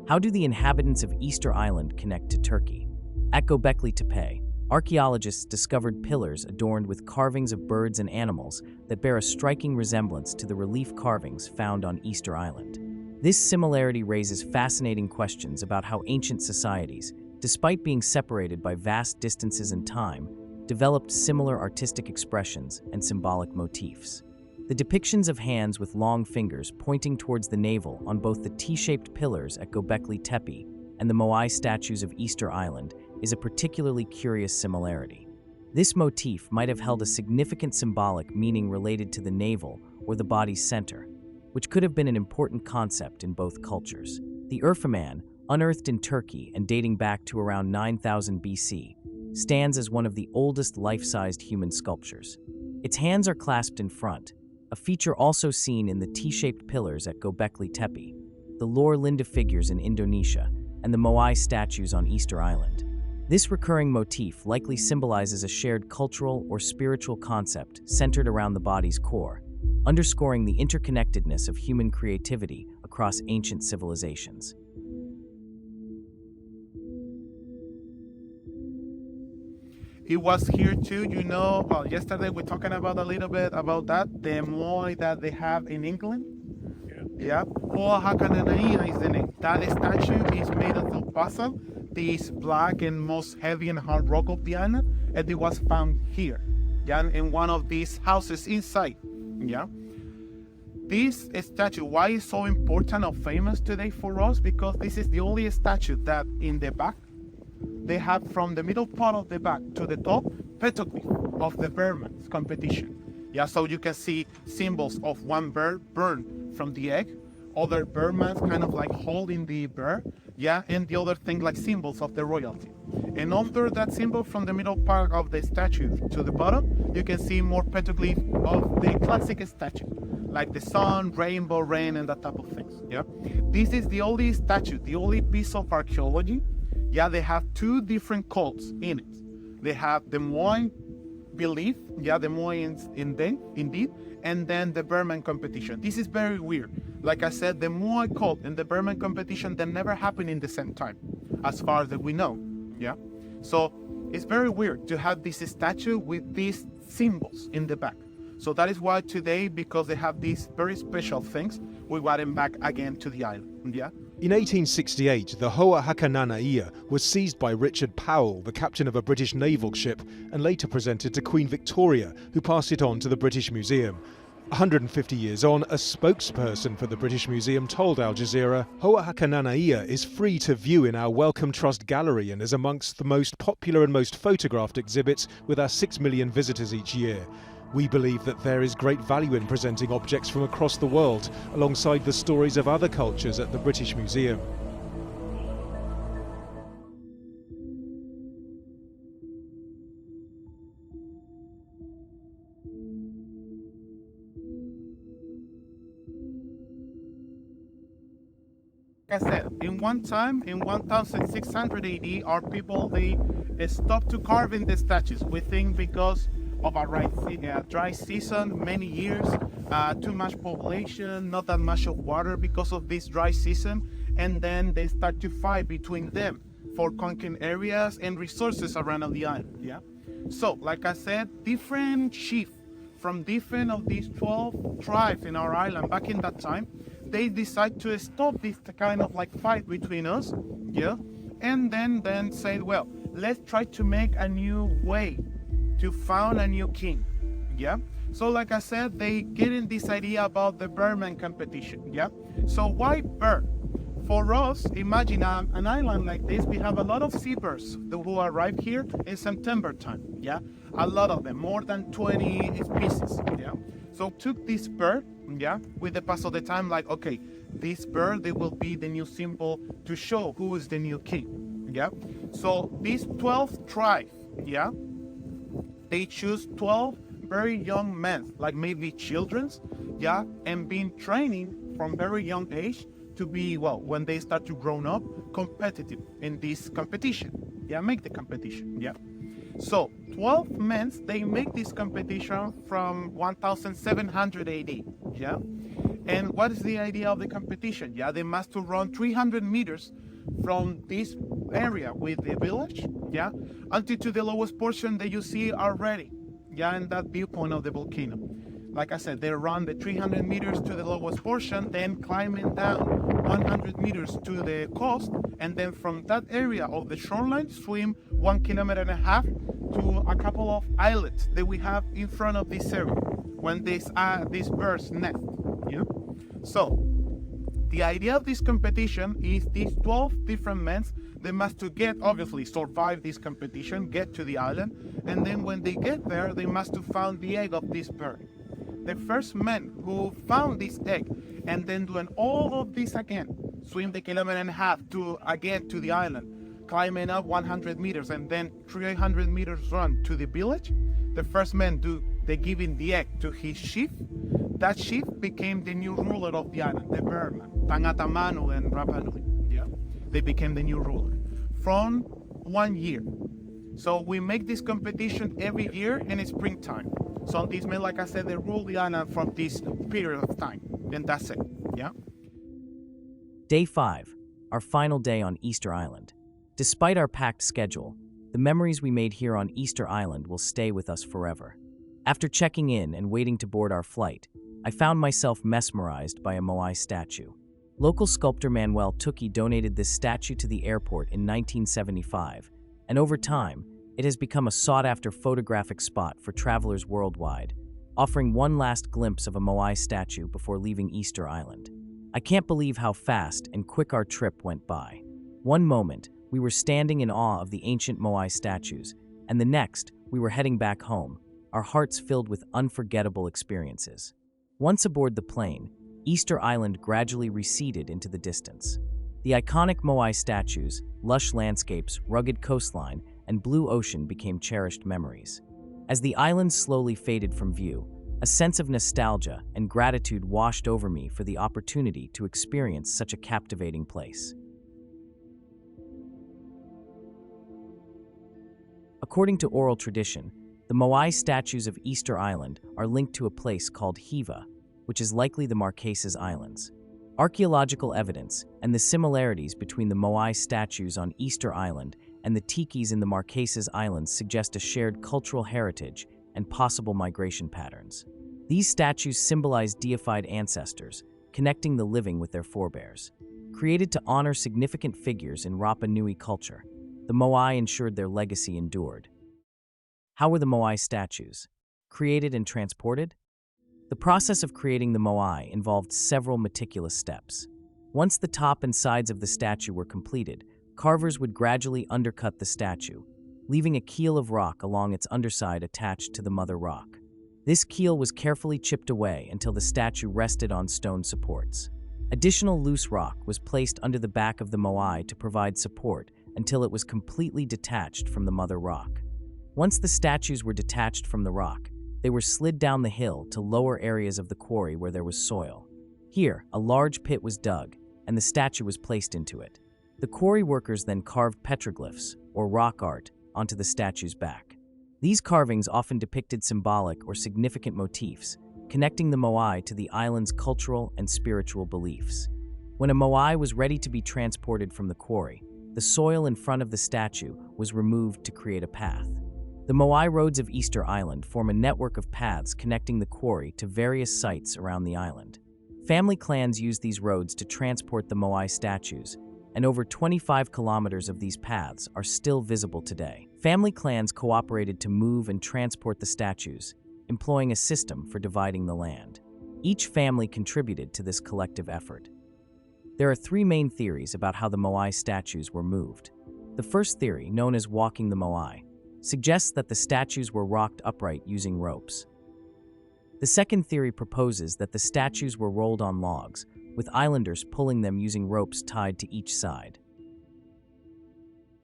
How do the inhabitants of Easter Island connect to Turkey? At Göbekli Tepe, archaeologists discovered pillars adorned with carvings of birds and animals that bear a striking resemblance to the relief carvings found on Easter Island. This similarity raises fascinating questions about how ancient societies, despite being separated by vast distances in time, developed similar artistic expressions and symbolic motifs. The depictions of hands with long fingers pointing towards the navel on both the T-shaped pillars at Göbekli Tepe and the Moai statues of Easter Island is a particularly curious similarity. This motif might have held a significant symbolic meaning related to the navel or the body's center, which could have been an important concept in both cultures. The Urfaman, unearthed in Turkey and dating back to around 9000 BC, stands as one of the oldest life-sized human sculptures. Its hands are clasped in front, a feature also seen in the T-shaped pillars at Göbekli Tepe, the Lor Linda figures in Indonesia, and the Moai statues on Easter Island. This recurring motif likely symbolizes a shared cultural or spiritual concept centered around the body's core, underscoring the interconnectedness of human creativity across ancient civilizations. It was here too, you know, yesterday we're talking about a little bit about that, the Moai that they have in England. Yeah. Hoa Haka Nui is the name. That statue is made of basalt, this black and most heavy and hard rock of the island, and it was found here, yeah, in one of these houses inside, yeah. This statue, why is so important or famous today for us? Because this is the only statue that in the back, they have from the middle part of the back to the top, petroglyph of the Bearman's competition. Yeah, so you can see symbols of one bird burned from the egg, other Bearman's kind of like holding the bear, yeah, and the other thing like symbols of the royalty. And under that symbol from the middle part of the statue to the bottom, you can see more petroglyph of the classic statue, like the sun, rainbow, rain, and that type of things, yeah. This is the only statue, the only piece of archaeology. Yeah, they have two different cults in it. They have the Moai belief, yeah, the Moai indeed, and then the Bearman competition. This is very weird. Like I said, the Moai cult and the Bearman competition, that never happened in the same time, as far as we know, yeah? So it's very weird to have this statue with these symbols in the back. So that is why today, because they have these very special things, we brought them back again to the island, yeah? In 1868, the Hoa Hakanana Ia was seized by Richard Powell, the captain of a British naval ship, and later presented to Queen Victoria, who passed it on to the British Museum. 150 years on, a spokesperson for the British Museum told Al Jazeera, Hoa Hakanana Ia is free to view in our Wellcome Trust gallery and is amongst the most popular and most photographed exhibits with our 6 million visitors each year. We believe that there is great value in presenting objects from across the world, alongside the stories of other cultures at the British Museum. like I said, in one time, in 1600 AD, our people, they stopped to carving the statues. We think because of a dry season, many years, too much population, not that much of water because of this dry season, and then they start to fight between them for conquering areas and resources around the island. Yeah. So, like I said, different chiefs from different of these 12 tribes in our island back in that time, they decide to stop this kind of like fight between us, yeah, and then say, well, let's try to make a new way to found a new king, yeah. So like I said, they get in this idea about the Birdman competition, yeah. So why bird? For us, imagine an island like this, we have a lot of seabirds who arrive here in September time, yeah? A lot of them, more than 20 species, yeah? So took this bird, yeah, with the pass of the time, like, okay, this bird, they will be the new symbol to show who is the new king, yeah? So these 12 tribes, yeah, they choose 12 very young men, like maybe children's, yeah, and been training from very young age to be, well, when they start to grow up, competitive in this competition. Yeah, make the competition, yeah. So 12 men, they make this competition from 1700 AD, yeah. And what is the idea of the competition? Yeah, they must to run 300 meters from this area with the village, yeah, until to the lowest portion that you see already, yeah, in that viewpoint of the volcano. Like I said, they run the 300 meters to the lowest portion, then climbing down 100 meters to the coast, and then from that area of the shoreline, swim 1.5 kilometers to a couple of islets that we have in front of this area when these birds nest. Yeah. So the idea of this competition is these 12 different men, they must to get, obviously, survive this competition, get to the island, and then when they get there, they must to find the egg of this bird. The first man who found this egg and then doing all of this again, swim the 1.5 kilometers to the island, climbing up 100 meters and then 300 meters run to the village. The first man they giving the egg to his chief. That chief became the new ruler of the island, the Birdman, Tangata Manu and Rapa Nui. Yeah, they became the new ruler from 1 year. So we make this competition every year in springtime. So these men, like I said, they rule the island from this period of time. And that's it, yeah? Day 5, our final day on Easter Island. Despite our packed schedule, the memories we made here on Easter Island will stay with us forever. After checking in and waiting to board our flight, I found myself mesmerized by a Moai statue. Local sculptor Manuel Tuki donated this statue to the airport in 1975, and over time, it has become a sought-after photographic spot for travelers worldwide, offering one last glimpse of a Moai statue before leaving Easter Island. I can't believe how fast and quick our trip went by. One moment, we were standing in awe of the ancient Moai statues, and the next, we were heading back home, our hearts filled with unforgettable experiences. Once aboard the plane, Easter Island gradually receded into the distance. The iconic Moai statues, lush landscapes, rugged coastline, and blue ocean became cherished memories. As the island slowly faded from view, a sense of nostalgia and gratitude washed over me for the opportunity to experience such a captivating place. According to oral tradition, the Moai statues of Easter Island are linked to a place called Hiva, which is likely the Marquesas Islands. Archaeological evidence and the similarities between the Moai statues on Easter Island and the tikis in the Marquesas Islands suggest a shared cultural heritage and possible migration patterns. These statues symbolize deified ancestors, connecting the living with their forebears. Created to honor significant figures in Rapa Nui culture, the Moai ensured their legacy endured. How were the Moai statues created and transported? The process of creating the Moai involved several meticulous steps. Once the top and sides of the statue were completed, carvers would gradually undercut the statue, leaving a keel of rock along its underside attached to the mother rock. This keel was carefully chipped away until the statue rested on stone supports. Additional loose rock was placed under the back of the Moai to provide support until it was completely detached from the mother rock. Once the statues were detached from the rock, they were slid down the hill to lower areas of the quarry where there was soil. Here, a large pit was dug, and and the statue was placed into it. The quarry workers then carved petroglyphs, or rock art, onto the statue's back. These carvings often depicted symbolic or significant motifs, connecting the Moai to the island's cultural and spiritual beliefs. When a Moai was ready to be transported from the quarry, the soil in front of the statue was removed to create a path. The Moai roads of Easter Island form a network of paths connecting the quarry to various sites around the island. Family clans use these roads to transport the Moai statues, and over 25 kilometers of these paths are still visible today. Family clans cooperated to move and transport the statues, employing a system for dividing the land. Each family contributed to this collective effort. There are three main theories about how the Moai statues were moved. The first theory, known as walking the Moai, suggests that the statues were rocked upright using ropes. The second theory proposes that the statues were rolled on logs, with islanders pulling them using ropes tied to each side.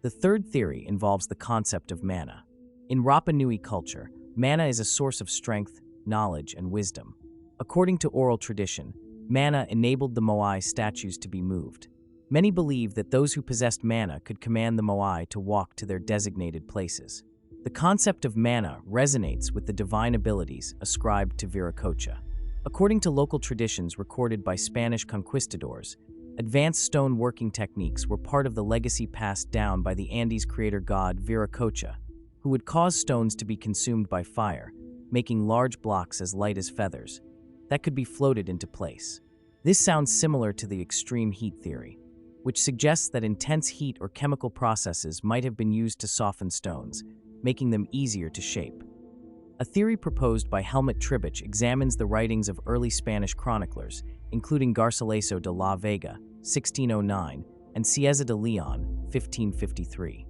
The third theory involves the concept of mana. In Rapa Nui culture, mana is a source of strength, knowledge, and wisdom. According to oral tradition, mana enabled the Moai statues to be moved. Many believe that those who possessed mana could command the Moai to walk to their designated places. The concept of mana resonates with the divine abilities ascribed to Viracocha. According to local traditions recorded by Spanish conquistadors, advanced stone working techniques were part of the legacy passed down by the Andes creator god Viracocha, who would cause stones to be consumed by fire, making large blocks as light as feathers that could be floated into place. This sounds similar to the extreme heat theory, which suggests that intense heat or chemical processes might have been used to soften stones, making them easier to shape. A theory proposed by Helmut Tribich examines the writings of early Spanish chroniclers, including Garcilaso de la Vega, 1609, and Cieza de Leon, 1553.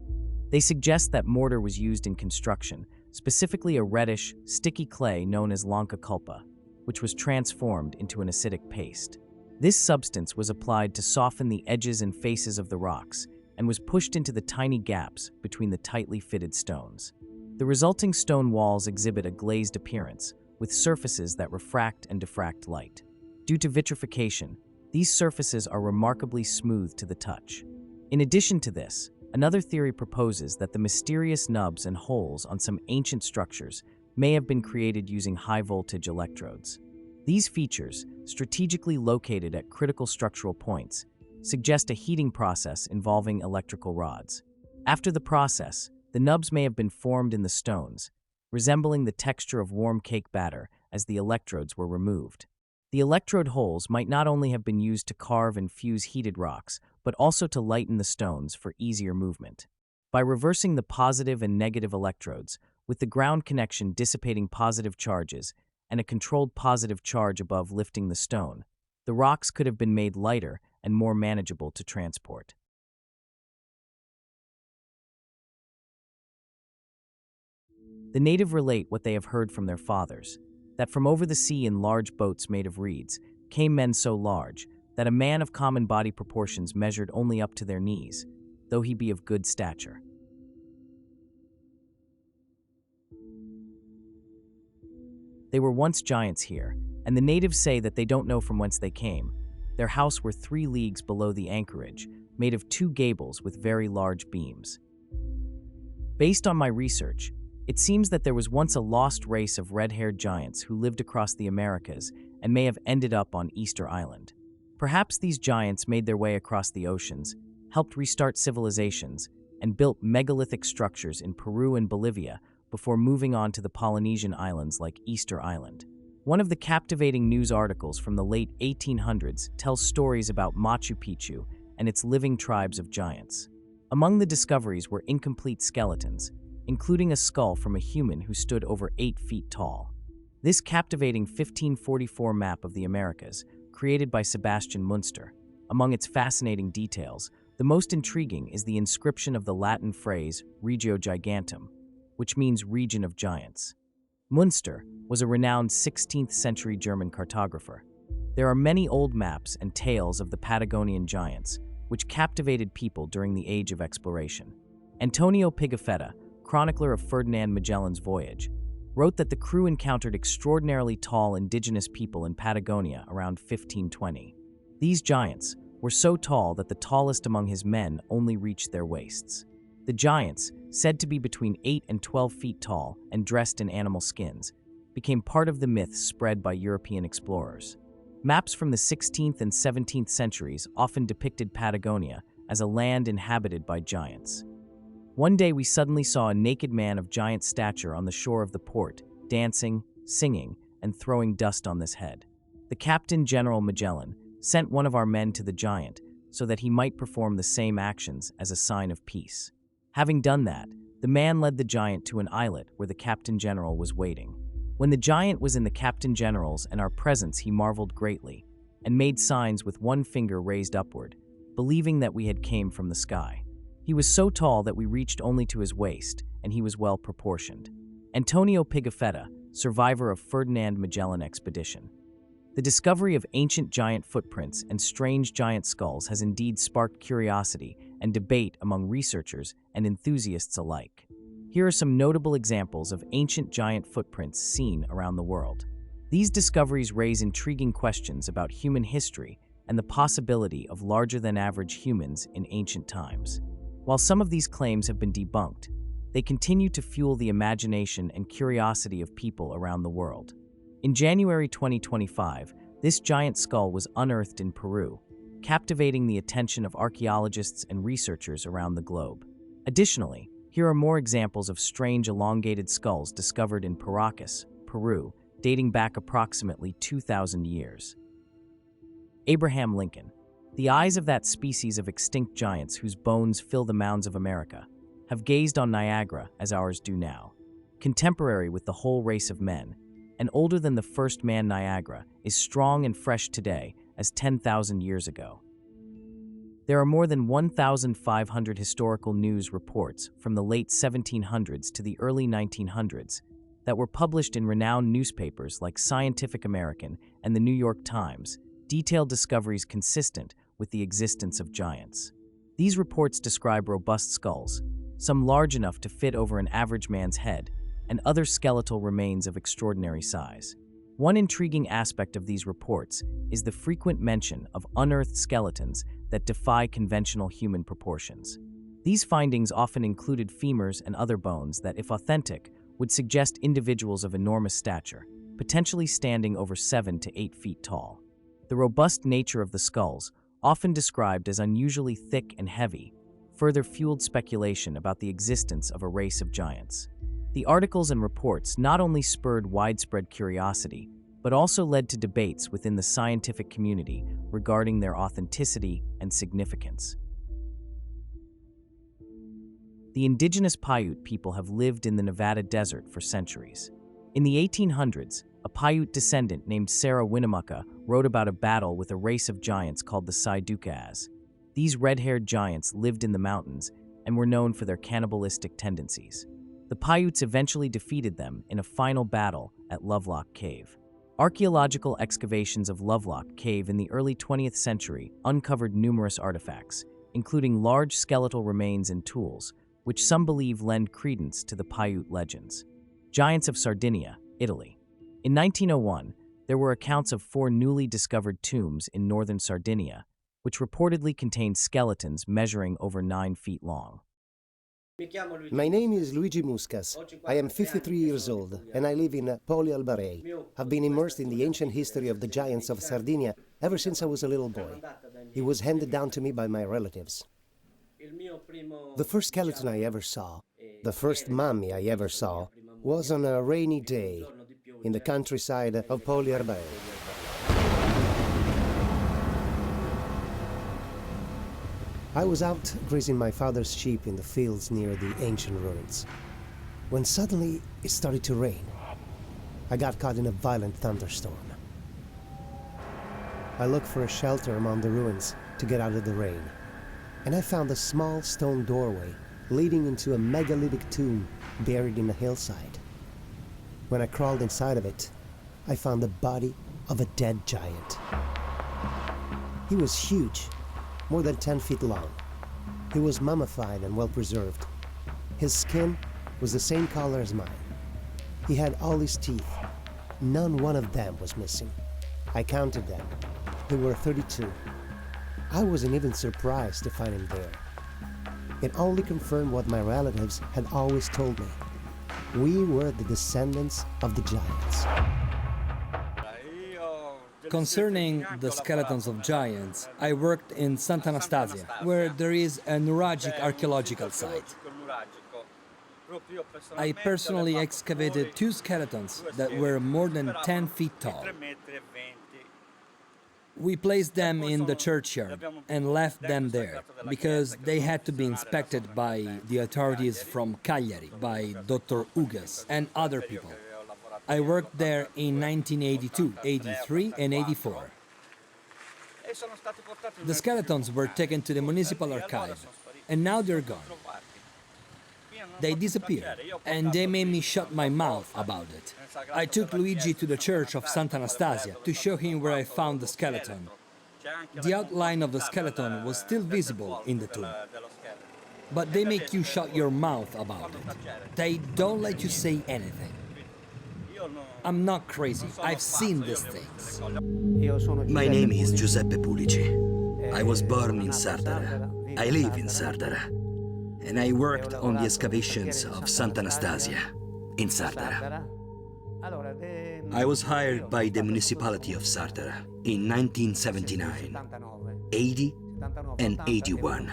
They suggest that mortar was used in construction, specifically a reddish, sticky clay known as lanca culpa, which was transformed into an acidic paste. This substance was applied to soften the edges and faces of the rocks and was pushed into the tiny gaps between the tightly fitted stones. The resulting stone walls exhibit a glazed appearance, with surfaces that refract and diffract light. Due to vitrification, these surfaces are remarkably smooth to the touch. In addition to this, another theory proposes that the mysterious nubs and holes on some ancient structures may have been created using high-voltage electrodes. These features, strategically located at critical structural points, suggest a heating process involving electrical rods. After the process, the nubs may have been formed in the stones, resembling the texture of warm cake batter as the electrodes were removed. The electrode holes might not only have been used to carve and fuse heated rocks, but also to lighten the stones for easier movement. By reversing the positive and negative electrodes, with the ground connection dissipating positive charges and a controlled positive charge above lifting the stone, the rocks could have been made lighter and more manageable to transport. The native relate what they have heard from their fathers, that from over the sea in large boats made of reeds came men so large that a man of common body proportions measured only up to their knees, though he be of good stature. They were once giants here, and the natives say that they don't know from whence they came. Their house were 3 leagues below the anchorage, made of 2 gables with very large beams. Based on my research, it seems that there was once a lost race of red-haired giants who lived across the Americas and may have ended up on Easter Island. Perhaps these giants made their way across the oceans, helped restart civilizations, and built megalithic structures in Peru and Bolivia before moving on to the Polynesian islands like Easter Island. One of the captivating news articles from the late 1800s tells stories about Machu Picchu and its living tribes of giants. Among the discoveries were incomplete skeletons, including a skull from a human who stood over 8 feet tall. This captivating 1544 map of the Americas, created by Sebastian Münster, among its fascinating details, the most intriguing is the inscription of the Latin phrase Regio Gigantum, which means region of giants. Münster was a renowned 16th century German cartographer. There are many old maps and tales of the Patagonian giants, which captivated people during the age of exploration. Antonio Pigafetta, chronicler of Ferdinand Magellan's voyage, wrote that the crew encountered extraordinarily tall indigenous people in Patagonia around 1520. These giants, were so tall that the tallest among his men only reached their waists. The giants, said to be between 8 and 12 feet tall and dressed in animal skins, became part of the myths spread by European explorers. Maps from the 16th and 17th centuries often depicted Patagonia as a land inhabited by giants. One day we suddenly saw a naked man of giant stature on the shore of the port, dancing, singing, and throwing dust on this head. The Captain General Magellan sent one of our men to the giant so that he might perform the same actions as a sign of peace. Having done that, the man led the giant to an islet where the Captain General was waiting. When the giant was in the Captain General's and our presence, he marveled greatly and made signs with one finger raised upward, believing that we had came from the sky. He was so tall that we reached only to his waist, and he was well proportioned. Antonio Pigafetta, survivor of Ferdinand Magellan expedition. The discovery of ancient giant footprints and strange giant skulls has indeed sparked curiosity and debate among researchers and enthusiasts alike. Here are some notable examples of ancient giant footprints seen around the world. These discoveries raise intriguing questions about human history and the possibility of larger-than-average humans in ancient times. While some of these claims have been debunked, they continue to fuel the imagination and curiosity of people around the world. In January 2025, this giant skull was unearthed in Peru, captivating the attention of archaeologists and researchers around the globe. Additionally, here are more examples of strange elongated skulls discovered in Paracas, Peru, dating back approximately 2,000 years. Abraham Lincoln. The eyes of that species of extinct giants whose bones fill the mounds of America have gazed on Niagara as ours do now. Contemporary with the whole race of men, and older than the first man, Niagara is strong and fresh today as 10,000 years ago. There are more than 1,500 historical news reports from the late 1700s to the early 1900s that were published in renowned newspapers like Scientific American and the New York Times, detailed discoveries consistent with the existence of giants. These reports describe robust skulls, some large enough to fit over an average man's head, and other skeletal remains of extraordinary size. One intriguing aspect of these reports is the frequent mention of unearthed skeletons that defy conventional human proportions. These findings often included femurs and other bones that, if authentic, would suggest individuals of enormous stature, potentially standing over 7 to 8 feet tall. The robust nature of the skulls, often described as unusually thick and heavy, further fueled speculation about the existence of a race of giants. The articles and reports not only spurred widespread curiosity, but also led to debates within the scientific community regarding their authenticity and significance. The indigenous Paiute people have lived in the Nevada desert for centuries. In the 1800s, a Paiute descendant named Sarah Winnemucca wrote about a battle with a race of giants called the Saidukaas. These red-haired giants lived in the mountains and were known for their cannibalistic tendencies. The Paiutes eventually defeated them in a final battle at Lovelock Cave. Archaeological excavations of Lovelock Cave in the early 20th century uncovered numerous artifacts, including large skeletal remains and tools, which some believe lend credence to the Paiute legends. Giants of Sardinia, Italy. In 1901, there were accounts of 4 newly discovered tombs in northern Sardinia, which reportedly contained skeletons measuring over 9 feet long. My name is Luigi Muscas. I am 53 years old, and I live in Poli Albarei. I've been immersed in the ancient history of the giants of Sardinia ever since I was a little boy. It was handed down to me by my relatives. The first skeleton I ever saw, the first mummy I ever saw, was on a rainy day in the countryside of Poli Albarei. I was out grazing my father's sheep in the fields near the ancient ruins, when suddenly it started to rain. I got caught in a violent thunderstorm. I looked for a shelter among the ruins to get out of the rain, and I found a small stone doorway leading into a megalithic tomb buried in a hillside. When I crawled inside of it, I found the body of a dead giant. He was huge, more than 10 feet long. He was mummified and well preserved. His skin was the same color as mine. He had all his teeth. None one of them was missing. I counted them. There were 32. I wasn't even surprised to find him there. It only confirmed what my relatives had always told me. We were the descendants of the giants. Concerning the skeletons of giants, I worked in Santa Anastasia, where there is a neuralgic archaeological site. I personally excavated 2 skeletons that were more than 10 feet tall. We placed them in the churchyard and left them there because they had to be inspected by the authorities from Cagliari, by Dr. Ugas and other people. I worked there in 1982, 83 and 84. The skeletons were taken to the municipal archive and now they're gone. They disappeared and they made me shut my mouth about it. I took Luigi to the church of Santa Anastasia to show him where I found the skeleton. The outline of the skeleton was still visible in the tomb. But they make you shut your mouth about it. They don't let you say anything. I'm not crazy. I've seen these things. My name is Giuseppe Pulici. I was born in Sardara. I live in Sardara. And I worked on the excavations of Santa Anastasia in Sardara. I was hired by the municipality of Sardara in 1979, 80 and 81.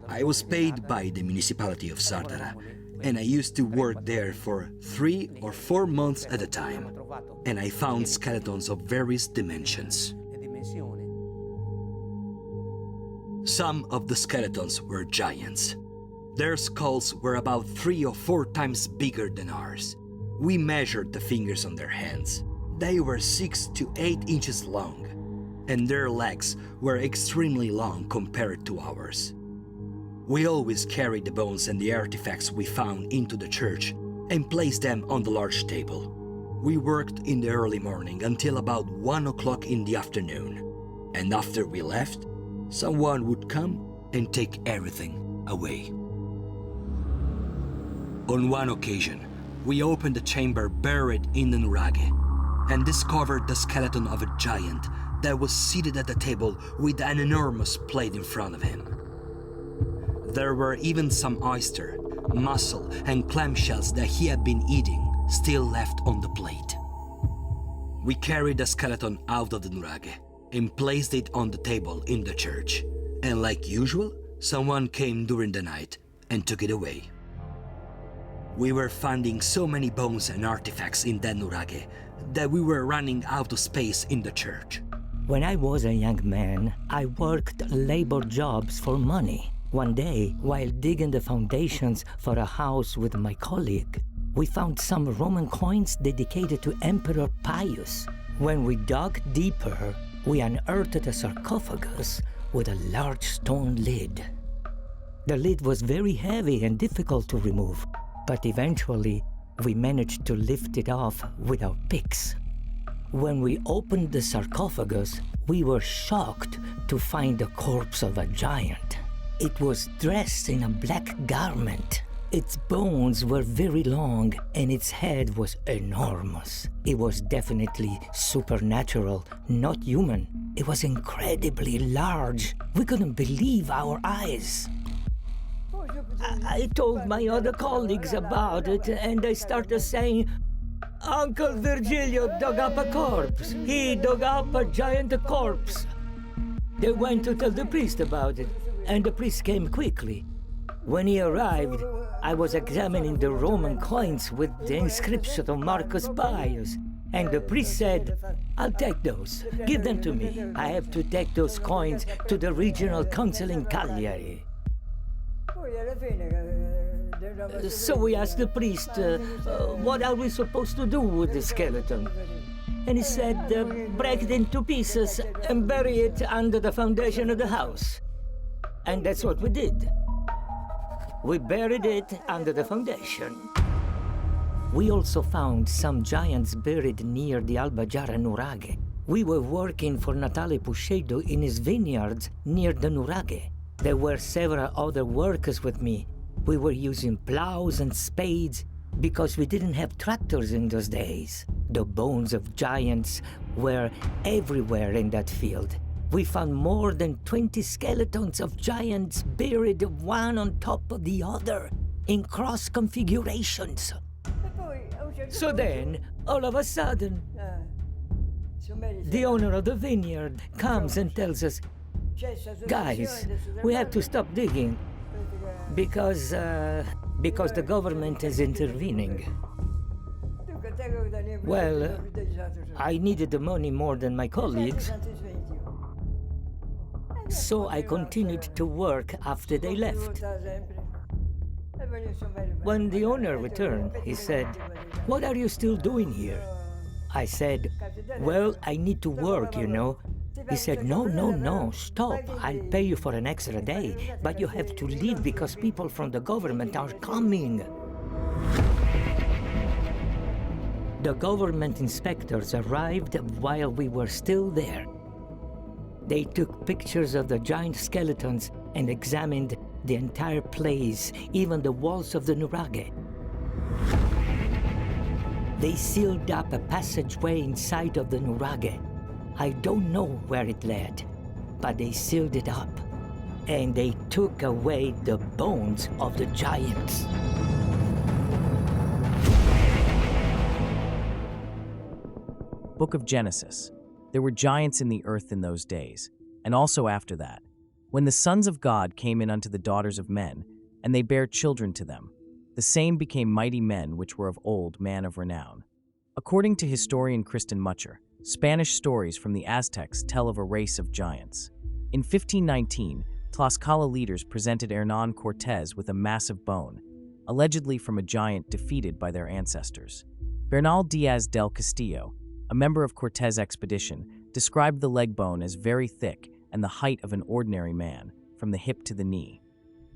I was paid by the municipality of Sardara, and I used to work there for 3 or 4 months at a time, and I found skeletons of various dimensions. Some of the skeletons were giants. Their skulls were about 3 or 4 times bigger than ours. We measured the fingers on their hands. They were 6 to 8 inches long, and their legs were extremely long compared to ours. We always carried the bones and the artifacts we found into the church and placed them on the large table. We worked in the early morning until about 1 o'clock in the afternoon, and after we left, someone would come and take everything away. On one occasion, we opened the chamber buried in the nuraghe and discovered the skeleton of a giant that was seated at the table with an enormous plate in front of him. There were even some oyster, mussel, and clamshells that he had been eating still left on the plate. We carried the skeleton out of the nuraghe and placed it on the table in the church. And like usual, someone came during the night and took it away. We were finding so many bones and artifacts in that nuraghe that we were running out of space in the church. When I was a young man, I worked labor jobs for money. One day, while digging the foundations for a house with my colleague, we found some Roman coins dedicated to Emperor Pius. When we dug deeper, we unearthed a sarcophagus with a large stone lid. The lid was very heavy and difficult to remove, but eventually we managed to lift it off with our picks. When we opened the sarcophagus, we were shocked to find the corpse of a giant. It was dressed in a black garment. Its bones were very long and its head was enormous. It was definitely supernatural, not human. It was incredibly large. We couldn't believe our eyes. I told my other colleagues about it and they started saying, "Uncle Virgilio dug up a corpse. He dug up a giant corpse." They went to tell the priest about it, and the priest came quickly. When he arrived, I was examining the Roman coins with the inscription of Marcus Pius, and the priest said, "I'll take those. Give them to me. I have to take those coins to the regional council in Cagliari." So we asked the priest, what are we supposed to do with the skeleton? And he said, break it into pieces and bury it under the foundation of the house. And that's what we did. We buried it under the foundation. We also found some giants buried near the Albajara nuraghe. We were working for Natale Puscedo in his vineyards near the nuraghe. There were several other workers with me. We were using plows and spades because we didn't have tractors in those days. The bones of giants were everywhere in that field, We found more than 20 skeletons of giants buried one on top of the other in cross configurations. So then, all of a sudden, the owner of the vineyard comes and tells us, guys, we have to stop digging because the government is intervening. Well, I needed the money more than my colleagues, so I continued to work after they left. When the owner returned, he said, "What are you still doing here?" I said, "Well, I need to work, you know." He said, No, stop. I'll pay you for an extra day, but you have to leave because people from the government are coming. The government inspectors arrived while we were still there. They took pictures of the giant skeletons and examined the entire place, even the walls of the nuraghe. They sealed up a passageway inside of the nuraghe. I don't know where it led, but they sealed it up, and they took away the bones of the giants. Book of Genesis. There were giants in the earth in those days, and also after that, when the sons of God came in unto the daughters of men, and they bare children to them. The same became mighty men which were of old, man of renown. According to historian Kristen Mucher, Spanish stories from the Aztecs tell of a race of giants. In 1519, Tlaxcala leaders presented Hernán Cortés with a massive bone, allegedly from a giant defeated by their ancestors. Bernal Díaz del Castillo, a member of Cortés' expedition, described the leg bone as very thick and the height of an ordinary man, from the hip to the knee.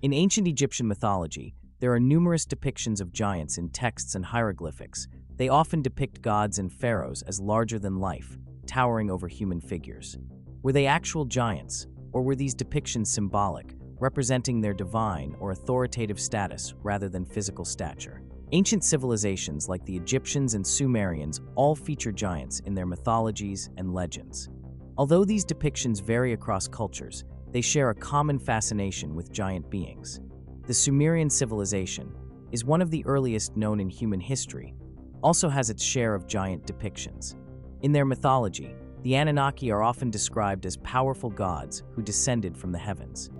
In ancient Egyptian mythology, there are numerous depictions of giants in texts and hieroglyphics. They often depict gods and pharaohs as larger than life, towering over human figures. Were they actual giants, or were these depictions symbolic, representing their divine or authoritative status rather than physical stature? Ancient civilizations like the Egyptians and Sumerians all feature giants in their mythologies and legends. Although these depictions vary across cultures, they share a common fascination with giant beings. The Sumerian civilization is one of the earliest known in human history, also has its share of giant depictions. In their mythology, the Anunnaki are often described as powerful gods who descended from the heavens.